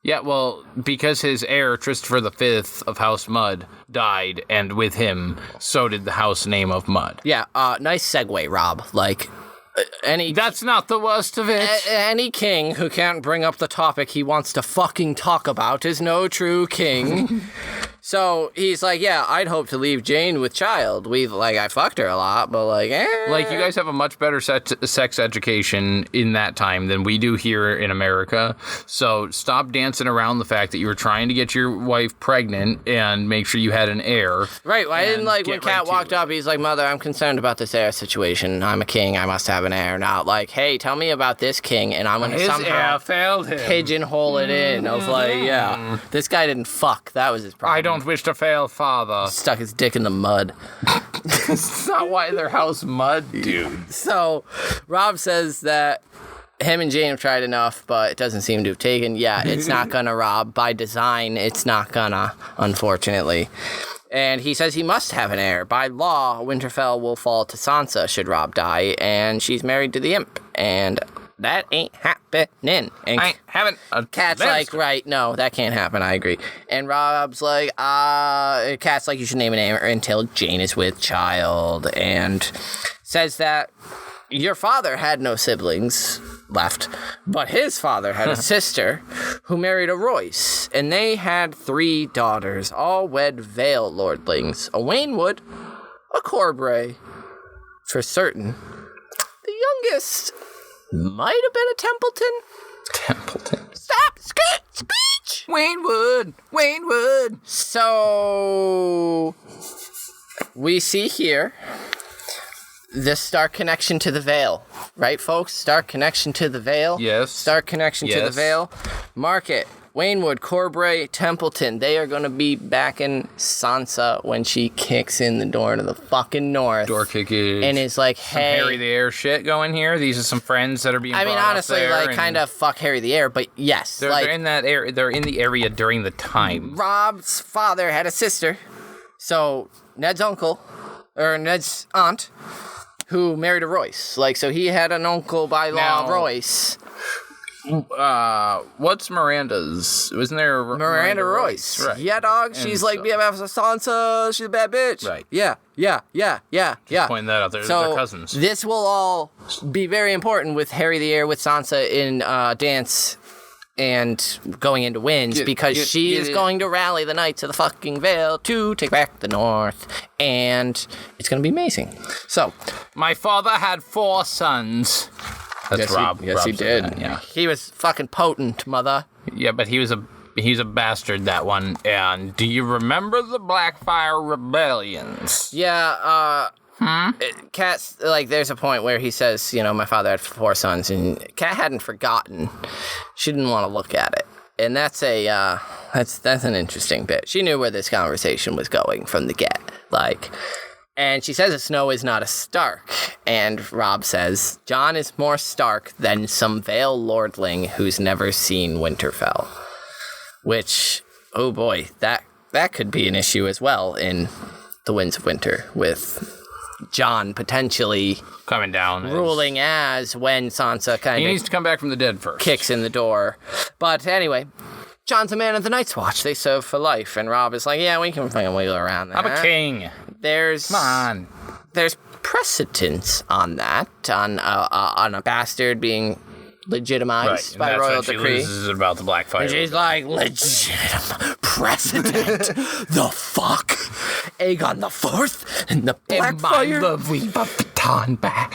Yeah, well, because his heir, Christopher V of House Mud, died, and with him, so did the house name of Mud. Yeah, nice segue, Robb. Like, that's not the worst of it. Any king who can't bring up the topic he wants to fucking talk about is no true king. So he's like, yeah, I'd hope to leave Jane with child. I fucked her a lot, but Like, you guys have a much better sex education in that time than we do here in America. So stop dancing around the fact that you were trying to get your wife pregnant and make sure you had an heir. Right. Well, I didn't when Cat walked up, he's like, Mother, I'm concerned about this heir situation. I'm a king. I must have an heir. Not like, hey, tell me about this king, and I'm going to somehow heir failed him. Pigeonhole it in. I was like, yeah, this guy didn't fuck. That was his problem. I don't wish to fail, father. Stuck his dick in the mud. That's not why their house mud, dude. So, Robb says that him and Jane have tried enough, but it doesn't seem to have taken. Yeah, it's not gonna, Robb. By design, it's not gonna, unfortunately. And he says he must have an heir. By law, Winterfell will fall to Sansa should Robb die, and she's married to the imp. And that ain't happening. And I haven't. Cat's like, right, no, that can't happen. I agree. And Robb's like, Cat's like, you should name an heir until Jane is with child. And says that your father had no siblings left, but his father had a sister who married a Royce, and they had 3 daughters, all wed Vale lordlings, a Waynwood, a Corbray, for certain. The youngest might have been a Templeton. Stop! Speech! Waynwood! So, we see here the Stark connection to the Vale. Right, folks? Stark connection to the Vale. Yes. Stark connection to the Vale. Mark it. Waynwood, Corbray, Templeton, they are going to be backing Sansa when she kicks in the door to the fucking north. Door kicking. And is like, hey. Some Harry the Heir shit going here. These are some friends that are being brought honestly, up there kind of fuck Harry the Heir, but yes. They're in that area. They're in the area during the time. Robb's father had a sister, so Ned's uncle, or Ned's aunt, who married a Royce. So he had an uncle by law, Royce. What's Miranda's? Wasn't there Miranda Royce? Right. Yeah, dog. She's like BFF of Sansa. She's a bad bitch. Right. Yeah. Just pointing that out. They're cousins. This will all be very important with Harry the Heir with Sansa in Dance and going into Winds because she is going to rally the Knights of the fucking Vale to take back the North, and it's going to be amazing. So, my father had 4 sons. That's Robb. Yes, he did. That, yeah. He was fucking potent, mother. Yeah, but he was a bastard, that one. And do you remember the Blackfire Rebellions? Yeah, Cat's, there's a point where he says, my father had 4 sons, and Cat hadn't forgotten. She didn't want to look at it. And that's that's an interesting bit. She knew where this conversation was going from the get. And she says a Snow is not a Stark. And Robb says, Jon is more Stark than some Vale lordling who's never seen Winterfell. Which, oh boy, that could be an issue as well in the Winds of Winter, with Jon potentially coming down, ruling as when Sansa he needs to come back from the dead first, kicks in the door. But anyway, Jon's a man of the Night's Watch. They serve for life, and Robb is like, yeah, we can fucking wiggle around that. I'm a king. Come on. There's precedence on that, on a bastard being legitimized by royal decree. This is about the Blackfire. And she's like, legitimate precedent? The fuck? Aegon the Fourth and the Blackfire? And my lovely baton back.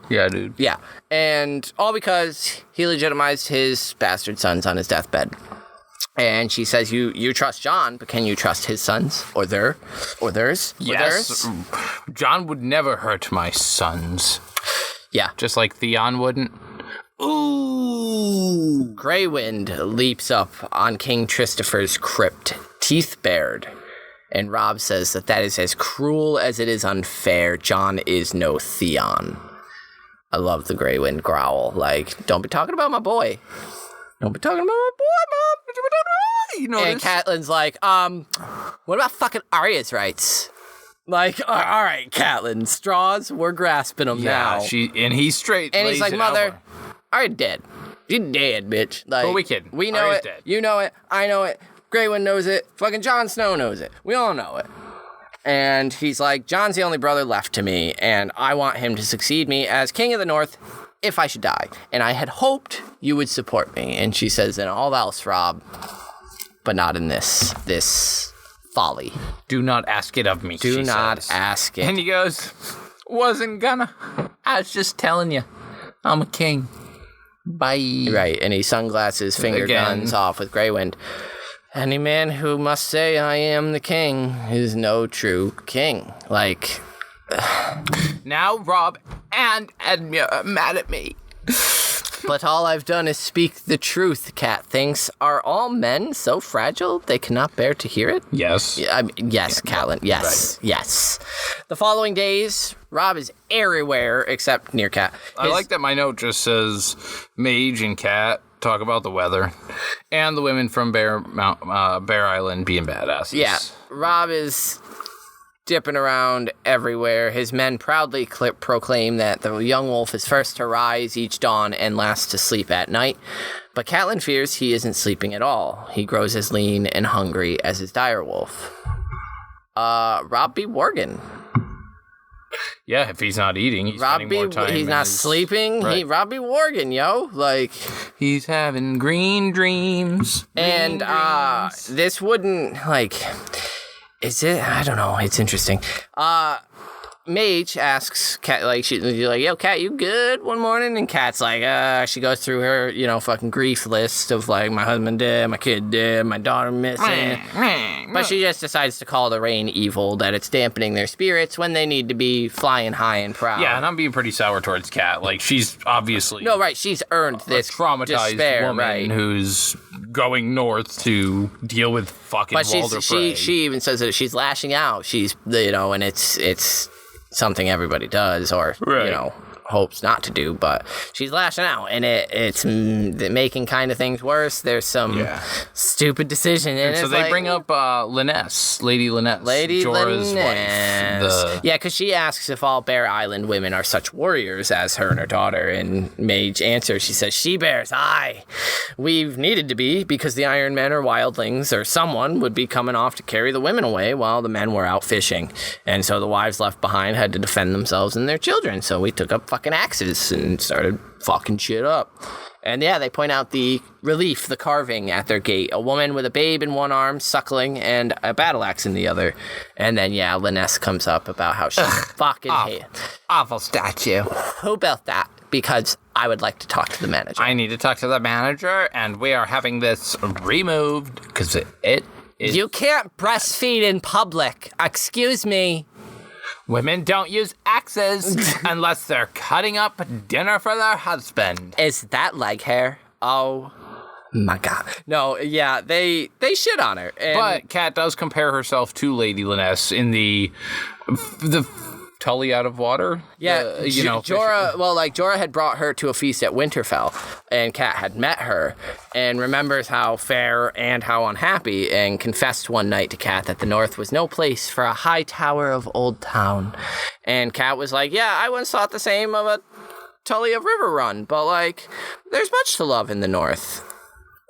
Yeah, dude. Yeah, and all because he legitimized his bastard sons on his deathbed. And she says, you trust Jon, but can you trust his sons? Or theirs? Yes. Jon would never hurt my sons. Yeah. Just like Theon wouldn't. Ooh. Greywind leaps up on King Christopher's crypt, teeth bared. And Robb says that is as cruel as it is unfair. Jon is no Theon. I love the Greywind growl. Don't be talking about my boy. Don't be talking about my boy, Mom. And Catelyn's like, what about fucking Arya's rights? All right, Catelyn, straws, we're grasping them now. And he's straight. And he's like, Mother, Arya dead. She's dead, bitch. Who we kidding? We know Arya's it. Dead. You know it. I know it. Greywind knows it. Fucking Jon Snow knows it. We all know it. And he's like, Jon's the only brother left to me, and I want him to succeed me as King of the North if I should die. And I had hoped you would support me. And she says, in all else, Robb, but not in this folly. Do not ask it of me, Do not ask it. And he goes, wasn't gonna. I was just telling you, I'm a king. Bye. Right, and he sunglasses, finger guns off with Greywind. Any man who must say I am the king is no true king. Now Robb and Edmure are mad at me. But all I've done is speak the truth, Cat thinks. Are all men so fragile they cannot bear to hear it? Yes. Yes, Catelyn. Yes. Right. Yes. The following days, Robb is everywhere except near Cat. I like that my note just says Mage and Cat talk about the weather and the women from Bear Island being badasses. Yeah. Robb is dipping around everywhere. His men proudly proclaim that the young wolf is first to rise each dawn and last to sleep at night. But Catelyn fears he isn't sleeping at all. He grows as lean and hungry as his dire wolf. Robb be Worgen. Yeah, if he's not eating, he's spending more time. He's not sleeping. Right. Robb be Worgen, yo. He's having green dreams. This wouldn't, is it? I don't know. It's interesting. Mage asks Cat, like, she's like, yo, Cat, you good one morning? And Cat's like, she goes through her, fucking grief list of, like, my husband dead, my kid dead, my daughter missing. But she just decides to call the rain evil, that it's dampening their spirits when they need to be flying high and proud. Yeah, and I'm being pretty sour towards Cat. Like, she's obviously... No, right, she's earned this traumatized despair, woman right. who's going north to deal with fucking Walder Frey. She even says that she's lashing out. She's, and it's something everybody does, or, hopes not to do, but she's lashing out, and it's making kind of things worse. There's some stupid decision, and so they bring up Lyness, Lady Jorah's wife. Yeah, because she asks if all Bear Island women are such warriors as her and her daughter, and Mage answers, she says, she bears, aye. We've needed to be, because the Iron Men or wildlings or someone would be coming off to carry the women away while the men were out fishing, and so the wives left behind had to defend themselves and their children, so we took up fucking axes and started fucking shit up. And they point out the relief, the carving at their gate. A woman with a babe in one arm, suckling, and a battle axe in the other. And then, Lyness comes up about how she fucking hates. Awful statue. Who built that? Because I would like to talk to the manager. I need to talk to the manager, and we are having this removed, because it is... You can't breastfeed in public. Excuse me. Women don't use axes unless they're cutting up dinner for their husband. Is that leg hair? Oh my God. No, they shit on her. But Cat does compare herself to Lady Lyness in the Tully out of water. Yeah, Jorah. Well, like Jorah had brought her to a feast at Winterfell, and Cat had met her and remembers how fair and how unhappy, and confessed one night to Cat that the North was no place for a high tower of Old Town. And Cat was like, "Yeah, I once thought the same of a Tully of Riverrun, but like, there's much to love in the North."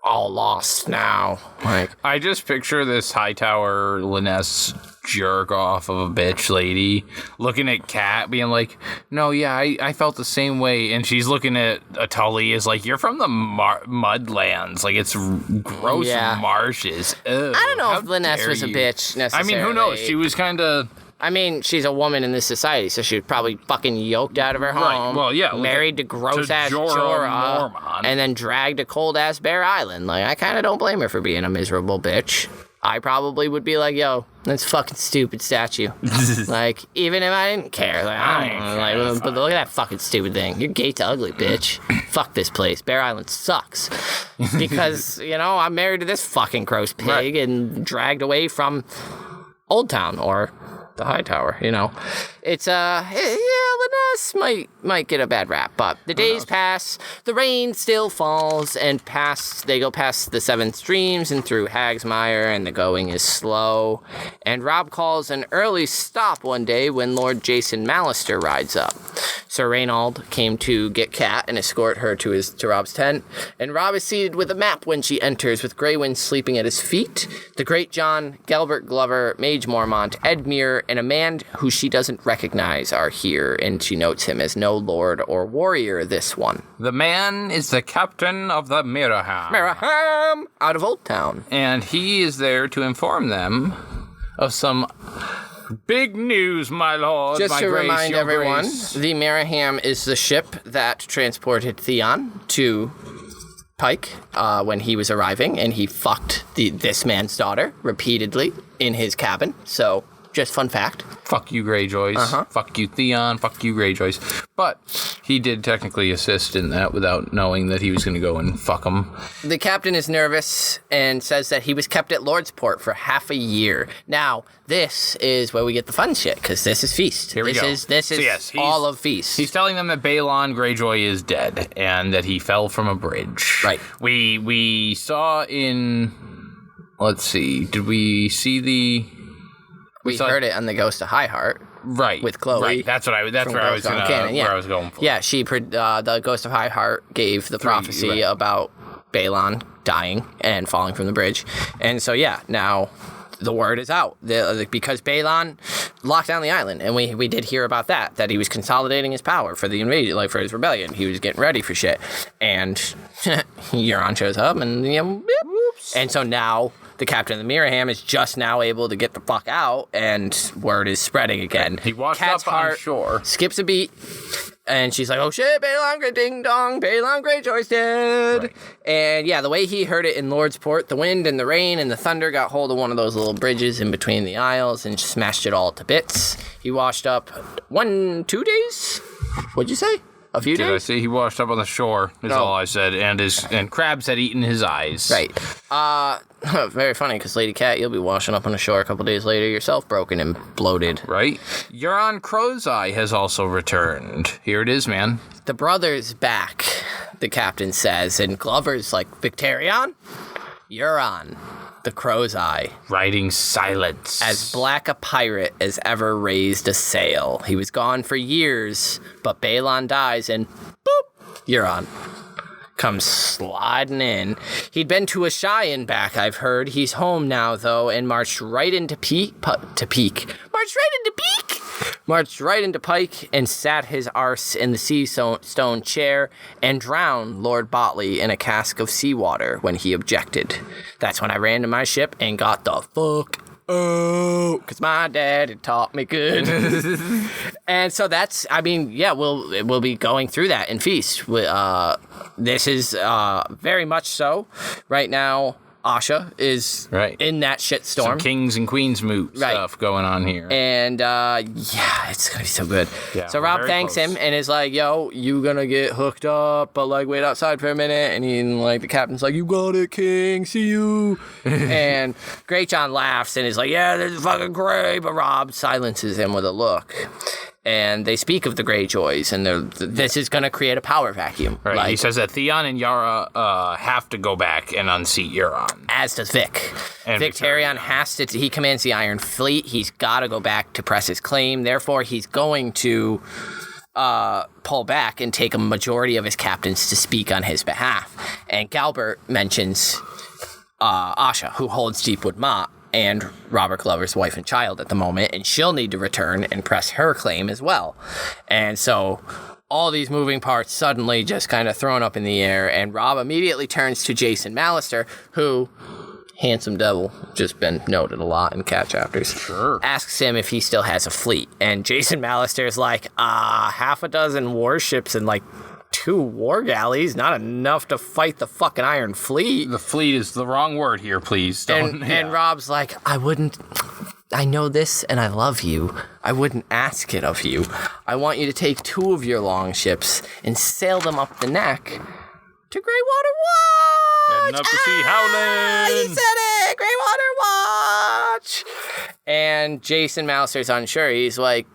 All lost now. Like, I just picture this Hightower Lyness jerk off of a bitch lady looking at Cat being like, no, I felt the same way. And she's looking at a Tully as like, you're from the mudlands. Like, it's gross marshes. Ugh, I don't know if Lyness was a bitch necessarily. I mean, who knows? She was kind of... I mean, she's a woman in this society, so she was probably fucking yoked out of her home. Right. Well, yeah. Married to gross-ass Jorah, and then dragged to cold-ass Bear Island. Like, I kind of don't blame her for being a miserable bitch. I probably would be like, yo, that's a fucking stupid statue. Like, even if I didn't care. Like, I don't know. Like, but look at that fucking stupid thing. Your gate's ugly, bitch. Fuck this place. Bear Island sucks. Because, I'm married to this fucking gross pig and dragged away from Old Town, or... the High Tower, It's, Lyness might get a bad rap, but the days pass, the rain still falls, and they go past the Seven Streams and through Hagsmire, and the going is slow, and Robb calls an early stop one day when Lord Jason Mallister rides up. Sir Reynold came to get Cat and escort her to Robb's tent, and Robb is seated with a map when she enters, with Greywind sleeping at his feet, the Great John, Galbert Glover, Mage Mormont, Edmure, and a man who she doesn't recognize are here, and she notes him as no lord or warrior, this one. The man is the captain of the Miraham, out of Old Town. And he is there to inform them of some big news, my lord. Just to remind everyone, grace. The Miraham is the ship that transported Theon to Pike when he was arriving, and he fucked this man's daughter repeatedly in his cabin, so... just fun fact. Fuck you, Greyjoys. Fuck you, Theon. Fuck you, Greyjoys. But he did technically assist in that without knowing that he was going to go and fuck him. The captain is nervous and says that he was kept at Lordsport for half a year. Now, this is where we get the fun shit, because this is Feast. Here we go. This is all of Feast. He's telling them that Balon Greyjoy is dead and that he fell from a bridge. Right. We saw in... let's see. Did we see the... We heard it on the Ghost of Highheart, right? With Chloe, right? That's what I. That's where I was going. Where I was going for. Yeah, the Ghost of Highheart gave the prophecy about Balon dying and falling from the bridge, and so now the word is out because Balon locked down the island, and we did hear about that he was consolidating his power for the invasion, like for his rebellion. He was getting ready for shit, and Euron shows up, and and so now the captain of the Miraham is just now able to get the fuck out, and word is spreading again. He washed Cat's up on heart shore. Skips a beat, and she's like, oh shit, ding dong, Balon Greyjoy's dead. Right. And yeah, the way he heard it in Lord's Port, the wind and the rain and the thunder got hold of one of those little bridges in between the isles and smashed it all to bits. He washed up 2 days? What'd you say? A few days? Did I say he washed up on the shore, is all I said, and crabs had eaten his eyes. Right. Very funny, because Lady Cat, you'll be washing up on the shore a couple days later yourself, broken and bloated. Right. Euron Crowseye has also returned. Here it is, man. The brother's back, the captain says, and Glover's like, Victarion? Euron, the Crow's Eye. Riding silence. As black a pirate as ever raised a sail. He was gone for years, but Balon dies and boop, Euron comes sliding in. He'd been to a Cheyenne back, I've heard. He's home now, though, and marched right into Pike and sat his arse in the sea stone chair and drowned Lord Botley in a cask of seawater when he objected. That's when I ran to my ship and got the fuck out, because my dad had taught me good. And so that's, I mean, yeah, we'll be going through that in Feast. This is very much so. Right now, Asha is in that shitstorm. Some kings and queens moot stuff going on here. And, yeah, it's going to be so good. Yeah, so Robb thanks him and is like, yo, you going to get hooked up, but, like, wait outside for a minute. And the captain's like, you got it, king, see you. And Greyjoy laughs and is like, yeah, this is fucking great. But Robb silences him with a look. And they speak of the Greyjoys, and this is going to create a power vacuum. Right. He says that Theon and Yara have to go back and unseat Euron. As does Vic. And Victarion has to. He commands the Iron Fleet. He's got to go back to press his claim. Therefore, he's going to pull back and take a majority of his captains to speak on his behalf. And Galbert mentions Asha, who holds Deepwood Mott, and Robert Glover's wife and child at the moment, and she'll need to return and press her claim as well. And so all these moving parts suddenly just kind of thrown up in the air, and Robb immediately turns to Jason Mallister, who, handsome devil, just been noted a lot in cat chapters, asks him if he still has a fleet. And Jason Mallister is like, 6 warships and 2 war galleys, not enough to fight the fucking Iron Fleet. The fleet is the wrong word here, please. And Robb's like, I know this and I love you. I wouldn't ask it of you. I want you to take 2 of your long ships and sail them up the neck to Greywater Watch. Heading up to see Howland. He said it, Greywater Watch. And Jason Mallister's unsure. He's like,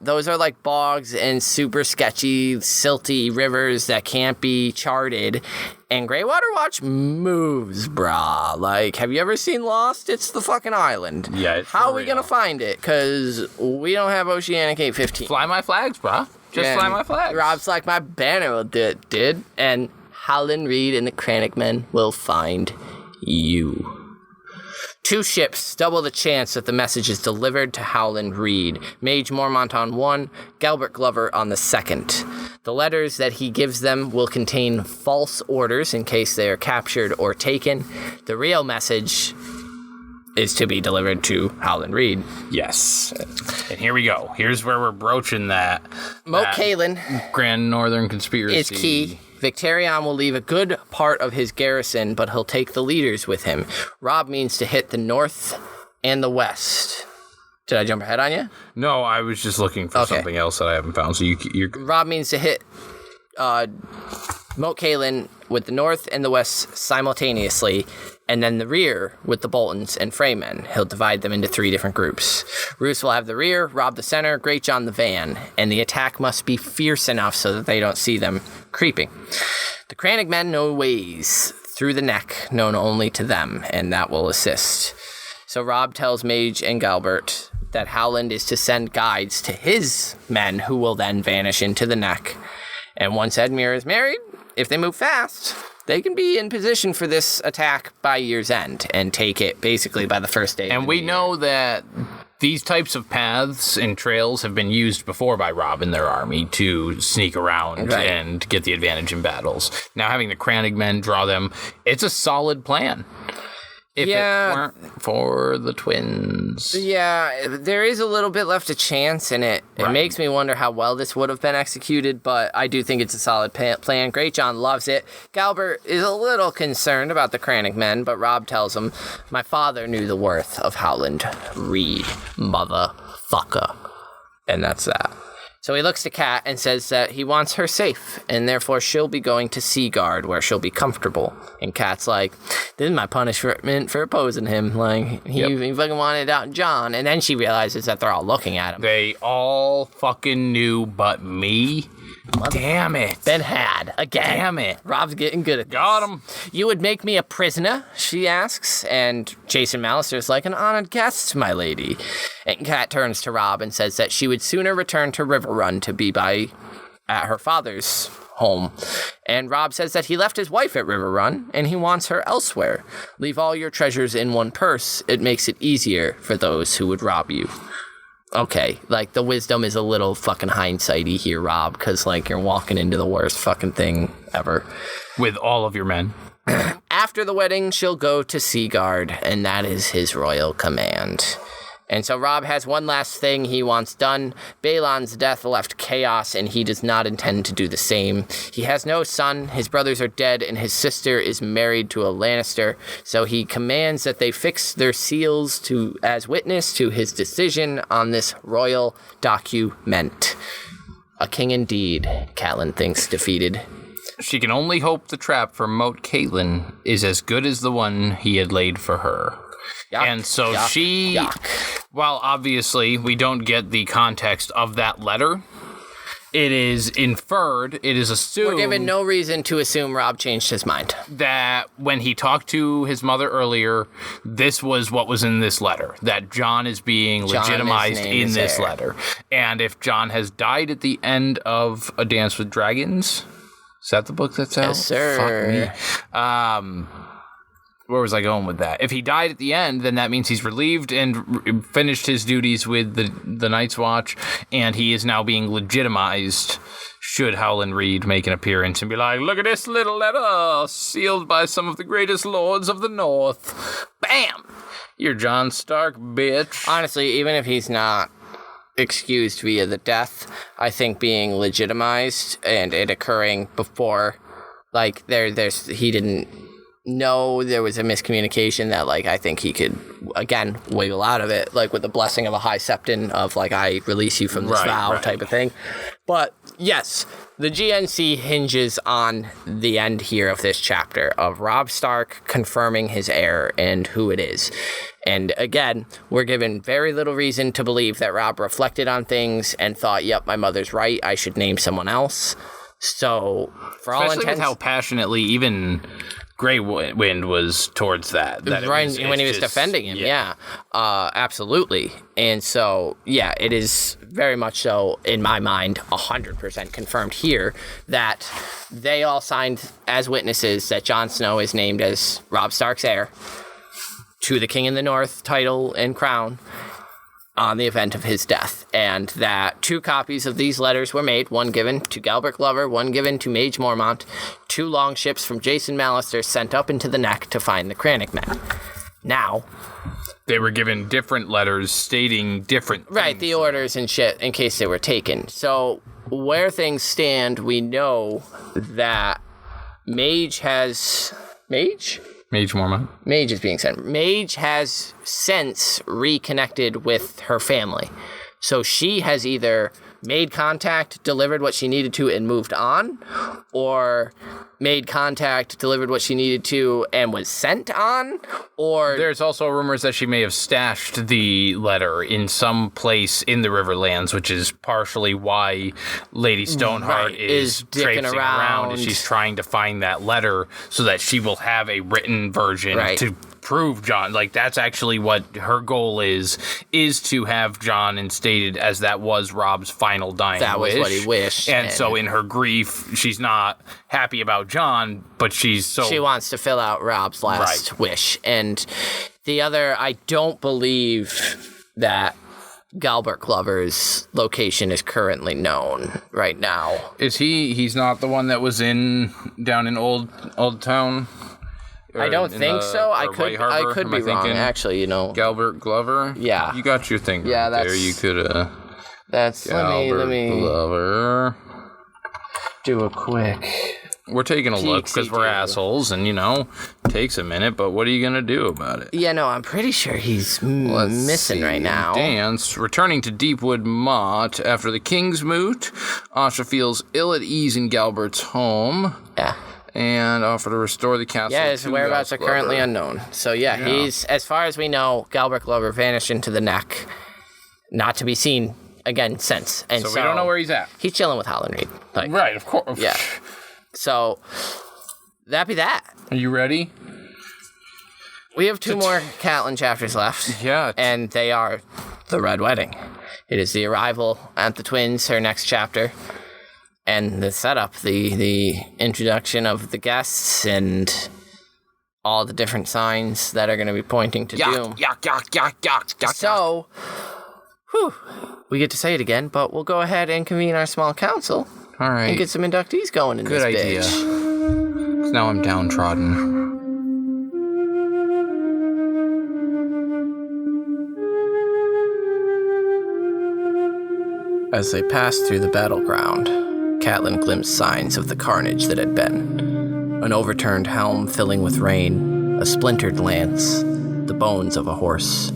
those are like bogs and super sketchy, silty rivers that can't be charted. And Greywater Watch moves, brah. Have you ever seen Lost? It's the fucking island. Yeah, How are we gonna find it? Because we don't have Oceanic 815. Fly my flags, brah. Fly my flags. Robb's like, my banner will do it, dude. And Howland Reed and the Crannock men will find you. 2 ships, double the chance that the message is delivered to Howland Reed. Mage Mormont on 1, Galbert Glover on the 2nd. The letters that he gives them will contain false orders in case they are captured or taken. The real message is to be delivered to Howland Reed. Yes. And here we go. Here's where we're broaching that. Moat Cailin, Grand Nothern Conspiracy, is key. Victarion will leave a good part of his garrison, but he'll take the leaders with him. Robb means to hit the north and the west. Did I jump ahead on you? No, I was just looking for something else that I haven't found. So you're... Robb means to hit Moat Cailin with the north and the west simultaneously, and then the rear with the Boltons and Freymen. He'll divide them into 3 different groups. Roose will have the rear, Robb the center, Greyjoy the van, and the attack must be fierce enough so that they don't see them creeping. The Crannock men know ways through the neck known only to them, and that will assist. So Robb tells Mage and Galbert that Howland is to send guides to his men, who will then vanish into the neck. And once Edmure is married, if they move fast, they can be in position for this attack by year's end and take it basically by the first day. And we know that these types of paths and trails have been used before by Robb and their army to sneak around and get the advantage in battles. Now having the Crannock men draw them, it's a solid plan. If it weren't for the twins. Yeah, there is a little bit left to chance in it. It makes me wonder how well this would have been executed, but I do think it's a solid plan. Great John loves it. Galbert is a little concerned about the Crannock men, but Robb tells him, my father knew the worth of Howland Reed, motherfucker. And that's that. So he looks to Cat and says that he wants her safe, and therefore she'll be going to Seaguard, where she'll be comfortable. And Cat's like, this is my punishment for opposing him. Like, he fucking wanted out John. And then she realizes that they're all looking at him. They all fucking knew but me. Damn it. Been had. Again. Damn it. Robb's getting good at this. Got him. You would make me a prisoner, she asks. And Jason Mallister's like, an honored guest, my lady. And Cat turns to Robb and says that she would sooner return to Riverrun to be at her father's home. And Robb says that he left his wife at Riverrun and he wants her elsewhere. Leave all your treasures in one purse. It makes it easier for those who would rob you. Okay, like, the wisdom is a little fucking hindsighty here, Robb, because, like, you're walking into the worst fucking thing ever. With all of your men. After the wedding, she'll go to Seaguard, and that is his royal command. And so Robb has one last thing he wants done. Balon's death left chaos, and he does not intend to do the same. He has no son, his brothers are dead, and his sister is married to a Lannister. So he commands that they fix their seals as witness to his decision on this royal document. A king indeed, Catelyn thinks, defeated. She can only hope the trap for Moat Catelyn is as good as the one he had laid for her. And so while obviously we don't get the context of that letter, it is inferred, it is assumed... We're given no reason to assume Robb changed his mind. That when he talked to his mother earlier, this was what was in this letter. That Jon is being legitimized in this letter. And if Jon has died at the end of A Dance with Dragons... Is that the book that's out? Yes, sir. Fuck me. Where was I going with that? If he died at the end, then that means he's relieved and finished his duties with the Night's Watch, and he is now being legitimized should Howland Reed make an appearance and be like, look at this little letter sealed by some of the greatest lords of the North. Bam! You're Jon Stark, bitch. Honestly, even if he's not excused via the death, I think being legitimized and it occurring before, like, he didn't know there was a miscommunication that, like, I think he could, again, wiggle out of it, like, with the blessing of a High Septon of, like, I release you from this vow type of thing. But, yes, the GNC hinges on the end here of this chapter of Robb Stark confirming his heir and who it is. And again, we're given very little reason to believe that Robb reflected on things and thought, yep, my mother's right, I should name someone else. So, for all intents... Especially with how passionately even Grey Wind was towards that right, when he was defending him, absolutely. And so, yeah, it is very much so, in my mind, 100% confirmed here that they all signed as witnesses that Jon Snow is named as Robb Stark's heir to the King in the North title and crown on the event of his death, and that 2 copies of these letters were made, one given to Galbert Glover, one given to Mage Mormont, 2 longships from Jason Mallister sent up into the neck to find the Crannock men. Now... They were given different letters stating different things. Right, the orders and shit in case they were taken. So, where things stand, we know that Mage has... Mage? Mage Mormont. Mage is being sent. Mage has since reconnected with her family. So she has either made contact, delivered what she needed to, and moved on, or made contact, delivered what she needed to, and was sent on, or... There's also rumors that she may have stashed the letter in some place in the Riverlands, which is partially why Lady Stoneheart is traipsing around, and she's trying to find that letter so that she will have a written version to prove Jon. Like, that's actually what her goal is to have Jon instated as that was Robb's final dying wish. That was what he wished. And so in her grief, she's not happy about Jon, but she wants to fill out Robb's last wish. And the other, I don't believe that Galbert Glover's location is currently known right now. Is he's not the one that was down in Old Town? I don't think so. I could be wrong. Actually, you know. Galbert Glover? Yeah. You got your thing yeah, right that's, there. You could, That's, let me Glover. Do a quick... We're taking a look because we're assholes and, you know, takes a minute, but what are you going to do about it? Yeah, no, I'm pretty sure he's missing right now. Dance, returning to Deepwood Motte after the King's Moot. Asha feels ill at ease in Galbert's home. Yeah. And offer to restore the castle. Yeah, his whereabouts are currently unknown. So, yeah, he's, as far as we know, Galbert Glover vanished into the neck, not to be seen again since. And so we don't know where he's at. He's chilling with Howland Reed. Like, right, of course. Yeah. So, that be that. Are you ready? We have 2 more Catelyn chapters left. Yeah. And they are the Red Wedding. It is the arrival at the twins, her next chapter. And the setup, the introduction of the guests and all the different signs that are going to be pointing to doom. So, we get to say it again, but we'll go ahead and convene our small council. All right. And get some inductees going in this bitch. Good idea. Because now I'm downtrodden. As they passed through the battleground, Catelyn glimpsed signs of the carnage that had been. An overturned helm filling with rain, a splintered lance, the bones of a horse.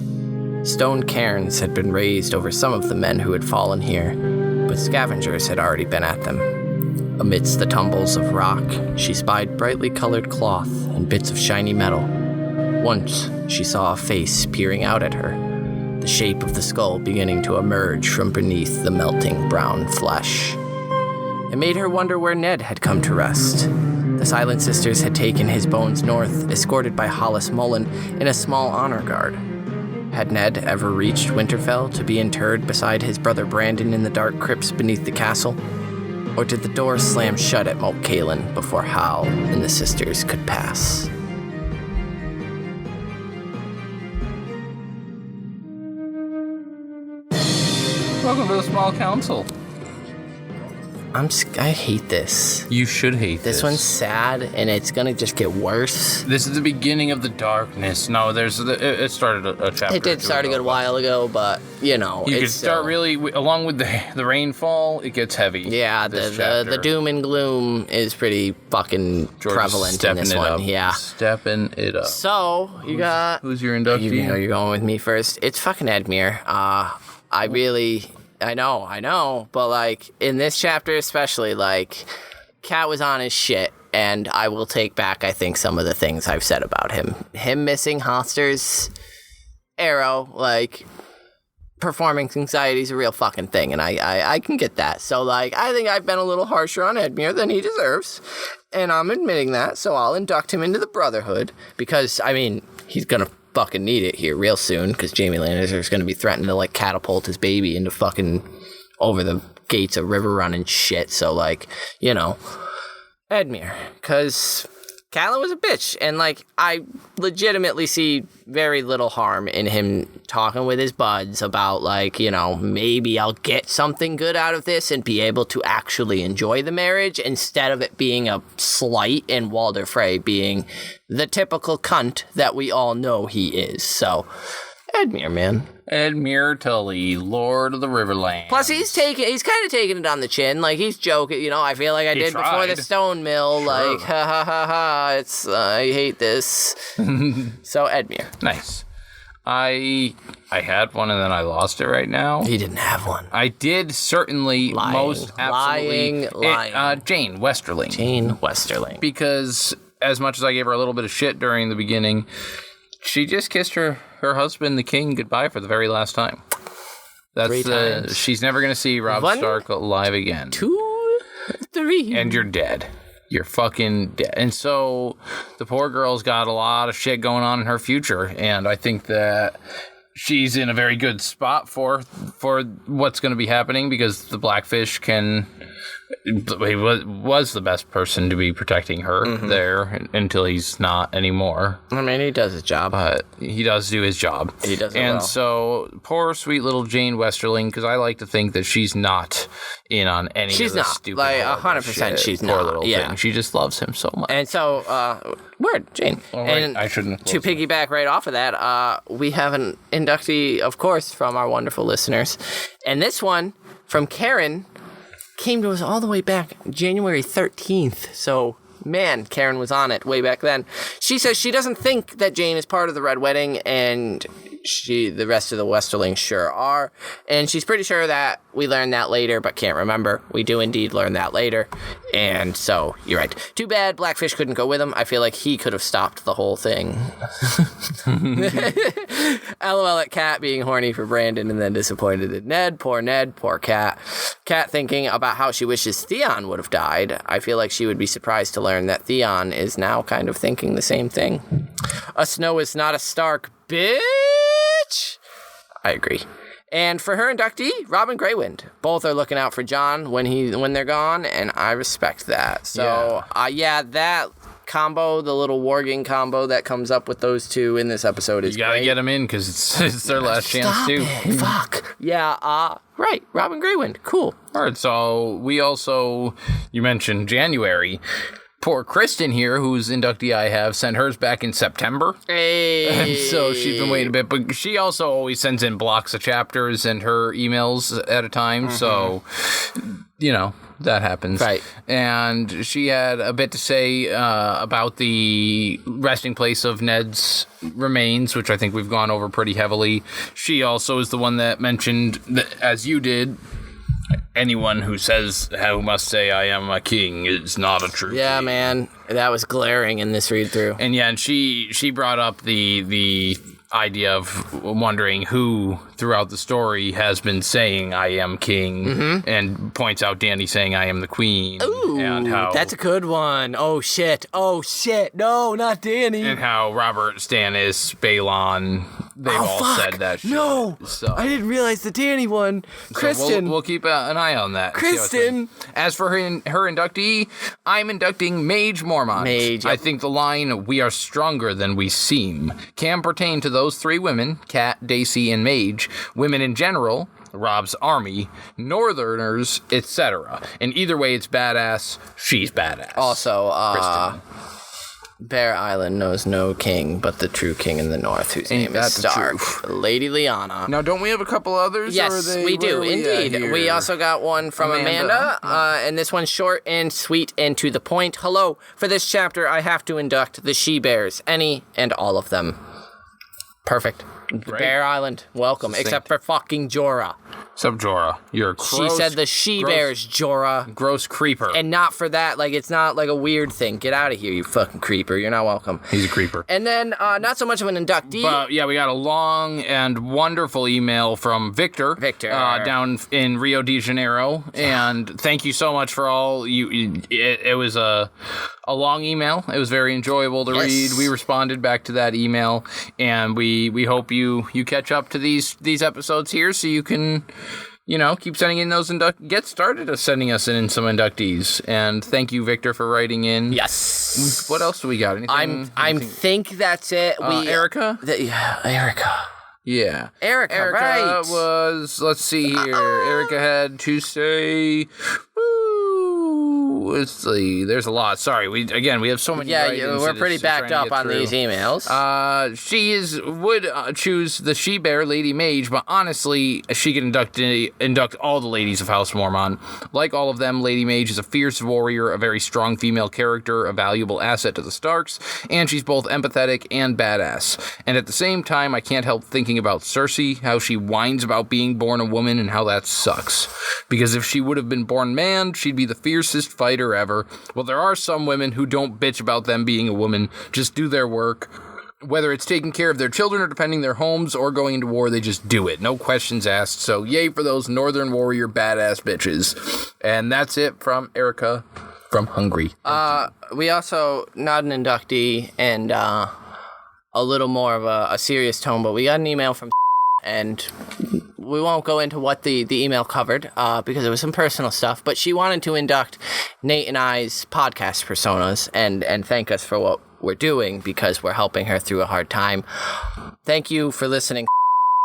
Stone cairns had been raised over some of the men who had fallen here, but scavengers had already been at them. Amidst the tumbles of rock, she spied brightly colored cloth and bits of shiny metal. Once, she saw a face peering out at her, the shape of the skull beginning to emerge from beneath the melting brown flesh. It made her wonder where Ned had come to rest. The Silent Sisters had taken his bones north, escorted by Hollis Mullen in a small honor guard. Had Ned ever reached Winterfell to be interred beside his brother Brandon in the dark crypts beneath the castle? Or did the door slam shut at Moat Cailin before Hal and the sisters could pass? Welcome to the small council. I hate this. You should hate this. This one's sad, and it's gonna just get worse. This is the beginning of the darkness. No, it started a chapter. It did start a good while ago, but you know, you could start really along with the rainfall. It gets heavy. Yeah, the doom and gloom is pretty fucking prevalent in this one. Yeah, stepping it up. So who's your inductee? You know, you're going with me first. It's fucking Edmure. I know, but, like, in this chapter especially, like, Cat was on his shit, and I will take back, I think, some of the things I've said about him. Him missing Hoster's arrow, like, performance anxiety is a real fucking thing, and I can get that. So, like, I think I've been a little harsher on Edmure than he deserves, and I'm admitting that, so I'll induct him into the Brotherhood, because, I mean, he's gonna fucking need it here real soon, because Jaime Lannister's going to be threatening to, like, catapult his baby into fucking over the gates of Riverrun and shit. So, like, you know, Edmure, because Catelyn was a bitch, and, like, I legitimately see very little harm in him talking with his buds about, like, you know, maybe I'll get something good out of this and be able to actually enjoy the marriage instead of it being a slight and Walder Frey being the typical cunt that we all know he is. So, Edmure, man. Edmure Tully, Lord of the Riverland. Plus, he's kind of taking it on the chin. Like, he's joking, you know, I feel like I did before the stone mill. Sure. Like, ha ha ha ha, I hate this. So, Edmure. Nice. I had one and then I lost it right now. He didn't have one. I did certainly most absolutely. Lying. Jane Westerling. Jane Westerling. Because as much as I gave her a little bit of shit during the beginning, she just kissed her husband, the king, goodbye for the very last time. That's she's never going to see Robb Stark alive again. 2, 3. And you're dead. You're fucking dead. And so the poor girl's got a lot of shit going on in her future, and I think that she's in a very good spot for what's going to be happening, because the Blackfish can he was the best person to be protecting her there until he's not anymore. I mean, he does his job. But he does do his job. He does it And well. so, poor sweet little Jane Westerling, because I like to think that she's not in on any of this stupid like, horrible 100% shit. she's Poor not. little thing. She just loves him so much. And so, Jane. Oh, right. And I shouldn't have to piggyback right off of that, we have an inductee, of course, from our wonderful listeners. And this one, from Karen, came to us all the way back January 13th. So, man, Karen was on it way back then. She says she doesn't think that Jane is part of the Red Wedding, and the rest of the Westerlings sure are. And she's pretty sure that we learned that later, but can't remember. We do indeed learn that later. And so, you're right. Too bad Blackfish couldn't go with him. I feel like he could have stopped the whole thing. LOL at Kat being horny for Brandon and then disappointed in Ned. Poor Kat. Kat thinking about how she wishes Theon would have died. I feel like she would be surprised to learn that Theon is now kind of thinking the same thing. A Snow is not a Stark, bitch! I agree. And for her inductee, Robb and Greywind. Both are looking out for Jon when they're gone, and I respect that. So, that combo, the little warging combo that comes up with those two in this episode is great. You gotta get them in, because it's their last chance, too. Fuck. Yeah, right. Robb and Greywind. Cool. All right, so we also, you mentioned January. Poor Kristen here, whose inductee I have, sent hers back in September. Hey. And so she's been waiting a bit, but she also always sends in blocks of chapters and her emails at a time, so, that happens. Right. And she had a bit to say about the resting place of Ned's remains, which I think we've gone over pretty heavily. She also is the one that mentioned, that, as you did, anyone who must say I am a king is not a true king. Man, that was glaring in this read through. And she brought up the idea of wondering who throughout the story has been saying I am king, and points out Dany saying I am the queen. Ooh, and how that's a good one. Oh shit, no, not Dany. And how Robert, Stannis, Balon, they've all said that shit. No, so I didn't realize the Dany one. Kristen. We'll keep an eye on that. Kristen. As for her inductee, I'm inducting Mage Mormont. Mage, yep. I think the line, we are stronger than we seem, can pertain to those three women, Cat, Dacey, and Mage, women in general, Robb's army, Northerners, etc. And either way, it's badass. She's badass. Also, Kristen. Bear Island knows no king but the true king in the north, whose name is Stark. Lady Lyanna. Now, don't we have a couple others? Yes, we do, indeed. We also got one from Amanda, and this one's short and sweet and to the point. Hello, for this chapter, I have to induct the she-bears, any and all of them. Perfect. Great. Bear Island, welcome, except for fucking Jorah. Except Jorah. You're a gross, She said the she-bears, Jorah. Gross creeper. And not for that, like, it's not like a weird thing. Get out of here, you fucking creeper. You're not welcome. He's a creeper. And then, not so much of an inductee. But, yeah, we got a long and wonderful email from Victor. Down in Rio de Janeiro. And thank you so much for all you. It was a long email. It was very enjoyable to read. We responded back to that email, and we hope you catch up to these episodes here, so you can keep sending in those get started sending us in some inductees. And thank you, Victor, for writing in. Yes. What else do we got? Anything? I think that's it. Erica. Erica. Yeah. Erica, right. was, let's see here. Erica had to say, let's see, there's a lot. Sorry, we have so many. Yeah, we're pretty backed up on these emails. She would choose the she-bear Lady Mage, but honestly, she could induct all the ladies of House Mormont. Like all of them, Lady Mage is a fierce warrior, a very strong female character, a valuable asset to the Starks, and she's both empathetic and badass. And at the same time, I can't help thinking about Cersei, how she whines about being born a woman and how that sucks. Because if she would have been born man, she'd be the fiercest fighter ever. Well, there are some women who don't bitch about them being a woman, just do their work. Whether it's taking care of their children or defending their homes or going into war, they just do it. No questions asked. So yay for those Northern Warrior badass bitches. And that's it from Erica from Hungary. We also, not an inductee and a little more of a serious tone, but we got an email from and we won't go into what the email covered because it was some personal stuff, but she wanted to induct Nate and I's podcast personas and thank us for what we're doing because we're helping her through a hard time. Thank you for listening,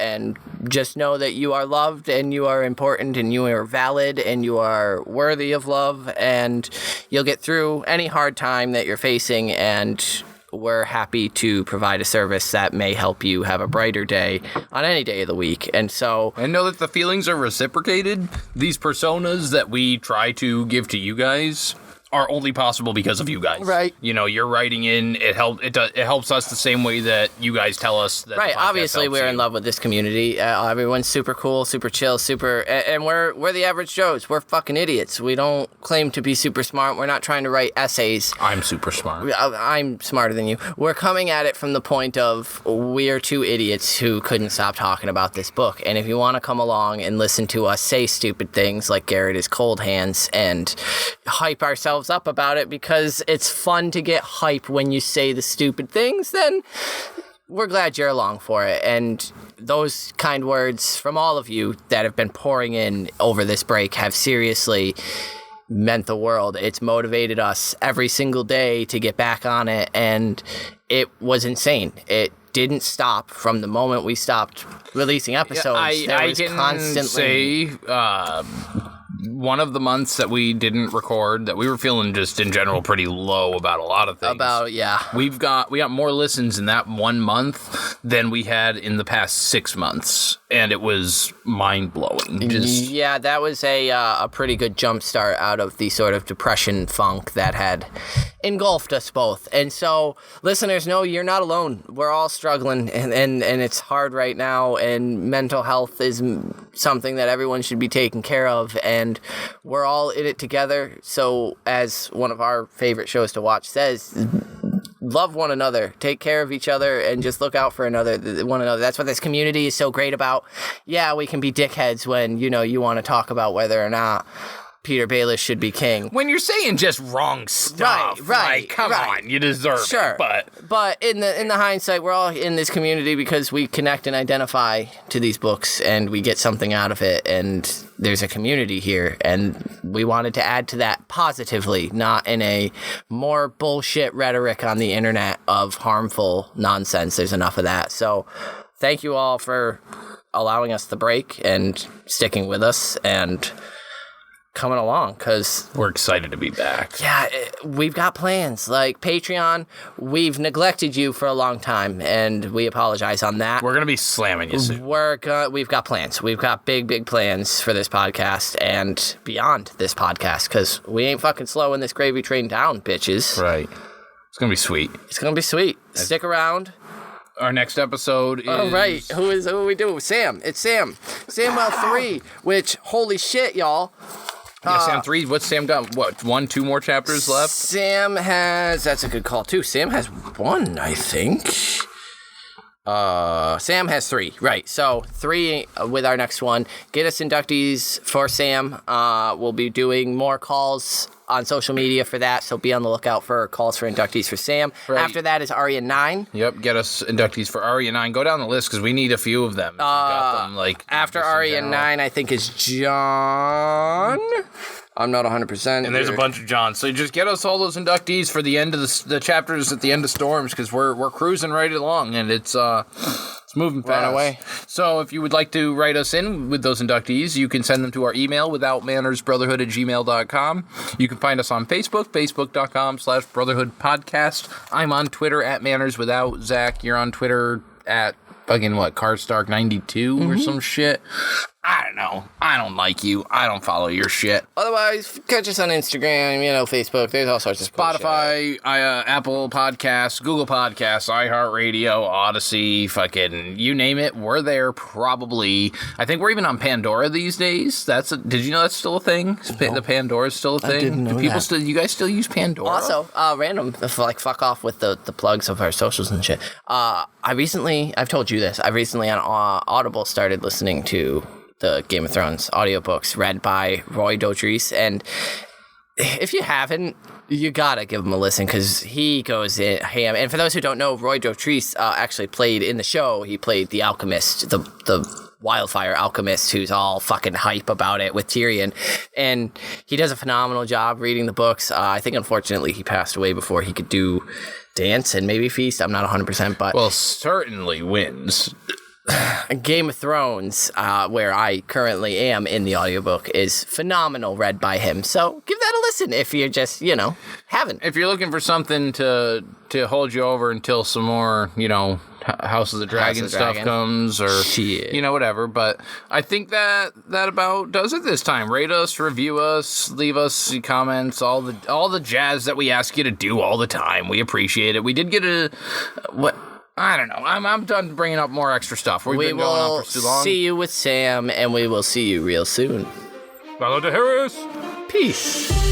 and just know that you are loved and you are important and you are valid and you are worthy of love, and you'll get through any hard time that you're facing, and we're happy to provide a service that may help you have a brighter day on any day of the week. And know that the feelings are reciprocated. These personas that we try to give to you guys are only possible because of you guys. Right. You're writing in. It helps us the same way that you guys tell us that. Right. Obviously, we're in love with this community. Everyone's super cool, super chill, and we're the average Joes. We're fucking idiots. We don't claim to be super smart. We're not trying to write essays. I'm super smart. I'm smarter than you. We're coming at it from the point of we're two idiots who couldn't stop talking about this book. And if you want to come along and listen to us say stupid things like Garrett is cold hands and hype ourselves up about it because it's fun to get hype when you say the stupid things, then we're glad you're along for it. And those kind words from all of you that have been pouring in over this break have seriously meant the world. It's motivated us every single day to get back on it, and it was insane. It didn't stop from the moment we stopped releasing episodes. Yeah, I didn't constantly say one of the months that we didn't record that we were feeling just in general pretty low about a lot of things. We got more listens in that 1 month than we had in the past 6 months, and it was mind-blowing. Yeah, that was a pretty good jump start out of the sort of depression funk that had engulfed us both. And so listeners, know you're not alone. We're all struggling, and it's hard right now, and mental health is something that everyone should be taking care of, and we're all in it together. So as one of our favorite shows to watch says, love one another, take care of each other, and just look out for one another. That's what this community is so great about. Yeah, we can be dickheads when, you want to talk about whether or not Peter Baelish should be king. When you're saying just wrong stuff, right, come on, you deserve it. But in the hindsight, we're all in this community because we connect and identify to these books, and we get something out of it, and there's a community here, and we wanted to add to that positively, not in a more bullshit rhetoric on the internet of harmful nonsense. There's enough of that. So thank you all for allowing us the break and sticking with us and coming along, because we're excited to be back. Yeah, we've got plans. Like Patreon, we've neglected you for a long time, and we apologize on that. We're going to be slamming you soon. We've got plans. We've got big plans for this podcast and beyond this podcast, because we ain't fucking slowing this gravy train down, bitches. Right. It's going to be sweet. It's going to be sweet. Stick around. Our next episode is... Oh, right. Who are we doing? Sam. It's Sam. Samwell 3, which, holy shit, y'all. Yeah, Sam 3, what's Sam got? What, 1, 2 more chapters left? Sam has, that's a good call too. Sam has 1, I think. Sam has 3, right. So 3 with our next one. Get us inductees for Sam. We'll be doing more calls on social media for that, so be on the lookout for calls for inductees for Sam. Right. After that is Arya 9. Yep, get us inductees for Arya 9. Go down the list, because we need a few of them. Got them, after Arya 9, I think is John. I'm not 100%. And there's a bunch of Johns. So just get us all those inductees for the end of the chapters at the end of Storms, because we're cruising right along, and it's moving fast. Run away. So if you would like to write us in with those inductees, you can send them to our email, withoutmannersbrotherhood@gmail.com. You can find us on Facebook, facebook.com/brotherhoodpodcast. I'm on Twitter @mannerswithout. Zach, you're on Twitter at fucking Carstark92 or some shit. I don't know. I don't like you. I don't follow your shit. Otherwise, catch us on Instagram, Facebook. There's all sorts of Spotify, Apple Podcasts, Google Podcasts, iHeartRadio, Odyssey, fucking you name it. We're there probably. I think we're even on Pandora these days. Did you know that's still a thing? No. The Pandora's still a thing? I didn't know that. You guys still use Pandora? Also, random, fuck off with the plugs of our socials and shit. I've told you this. I recently on Audible started listening to the Game of Thrones audiobooks read by Roy Dotrice, and if you haven't, you gotta give him a listen, because he goes in ham. And for those who don't know, Roy Dotrice actually played in the show. He played the alchemist, the wildfire alchemist who's all fucking hype about it with Tyrion. And he does a phenomenal job reading the books. I think, unfortunately, he passed away before he could do Dance and maybe Feast. I'm not 100%, but... Well, certainly wins. Game of Thrones, where I currently am in the audiobook, is phenomenal, read by him. So give that a listen if you're just, haven't. If you're looking for something to hold you over until some more, House of the Dragon stuff comes, or whatever. But I think that about does it this time. Rate us, review us, leave us comments, all the jazz that we ask you to do all the time. We appreciate it. We did get I don't know. I'm done bringing up more extra stuff. We've been going on for too long. See you with Sam, and we will see you real soon. Follow the Heirs. Peace.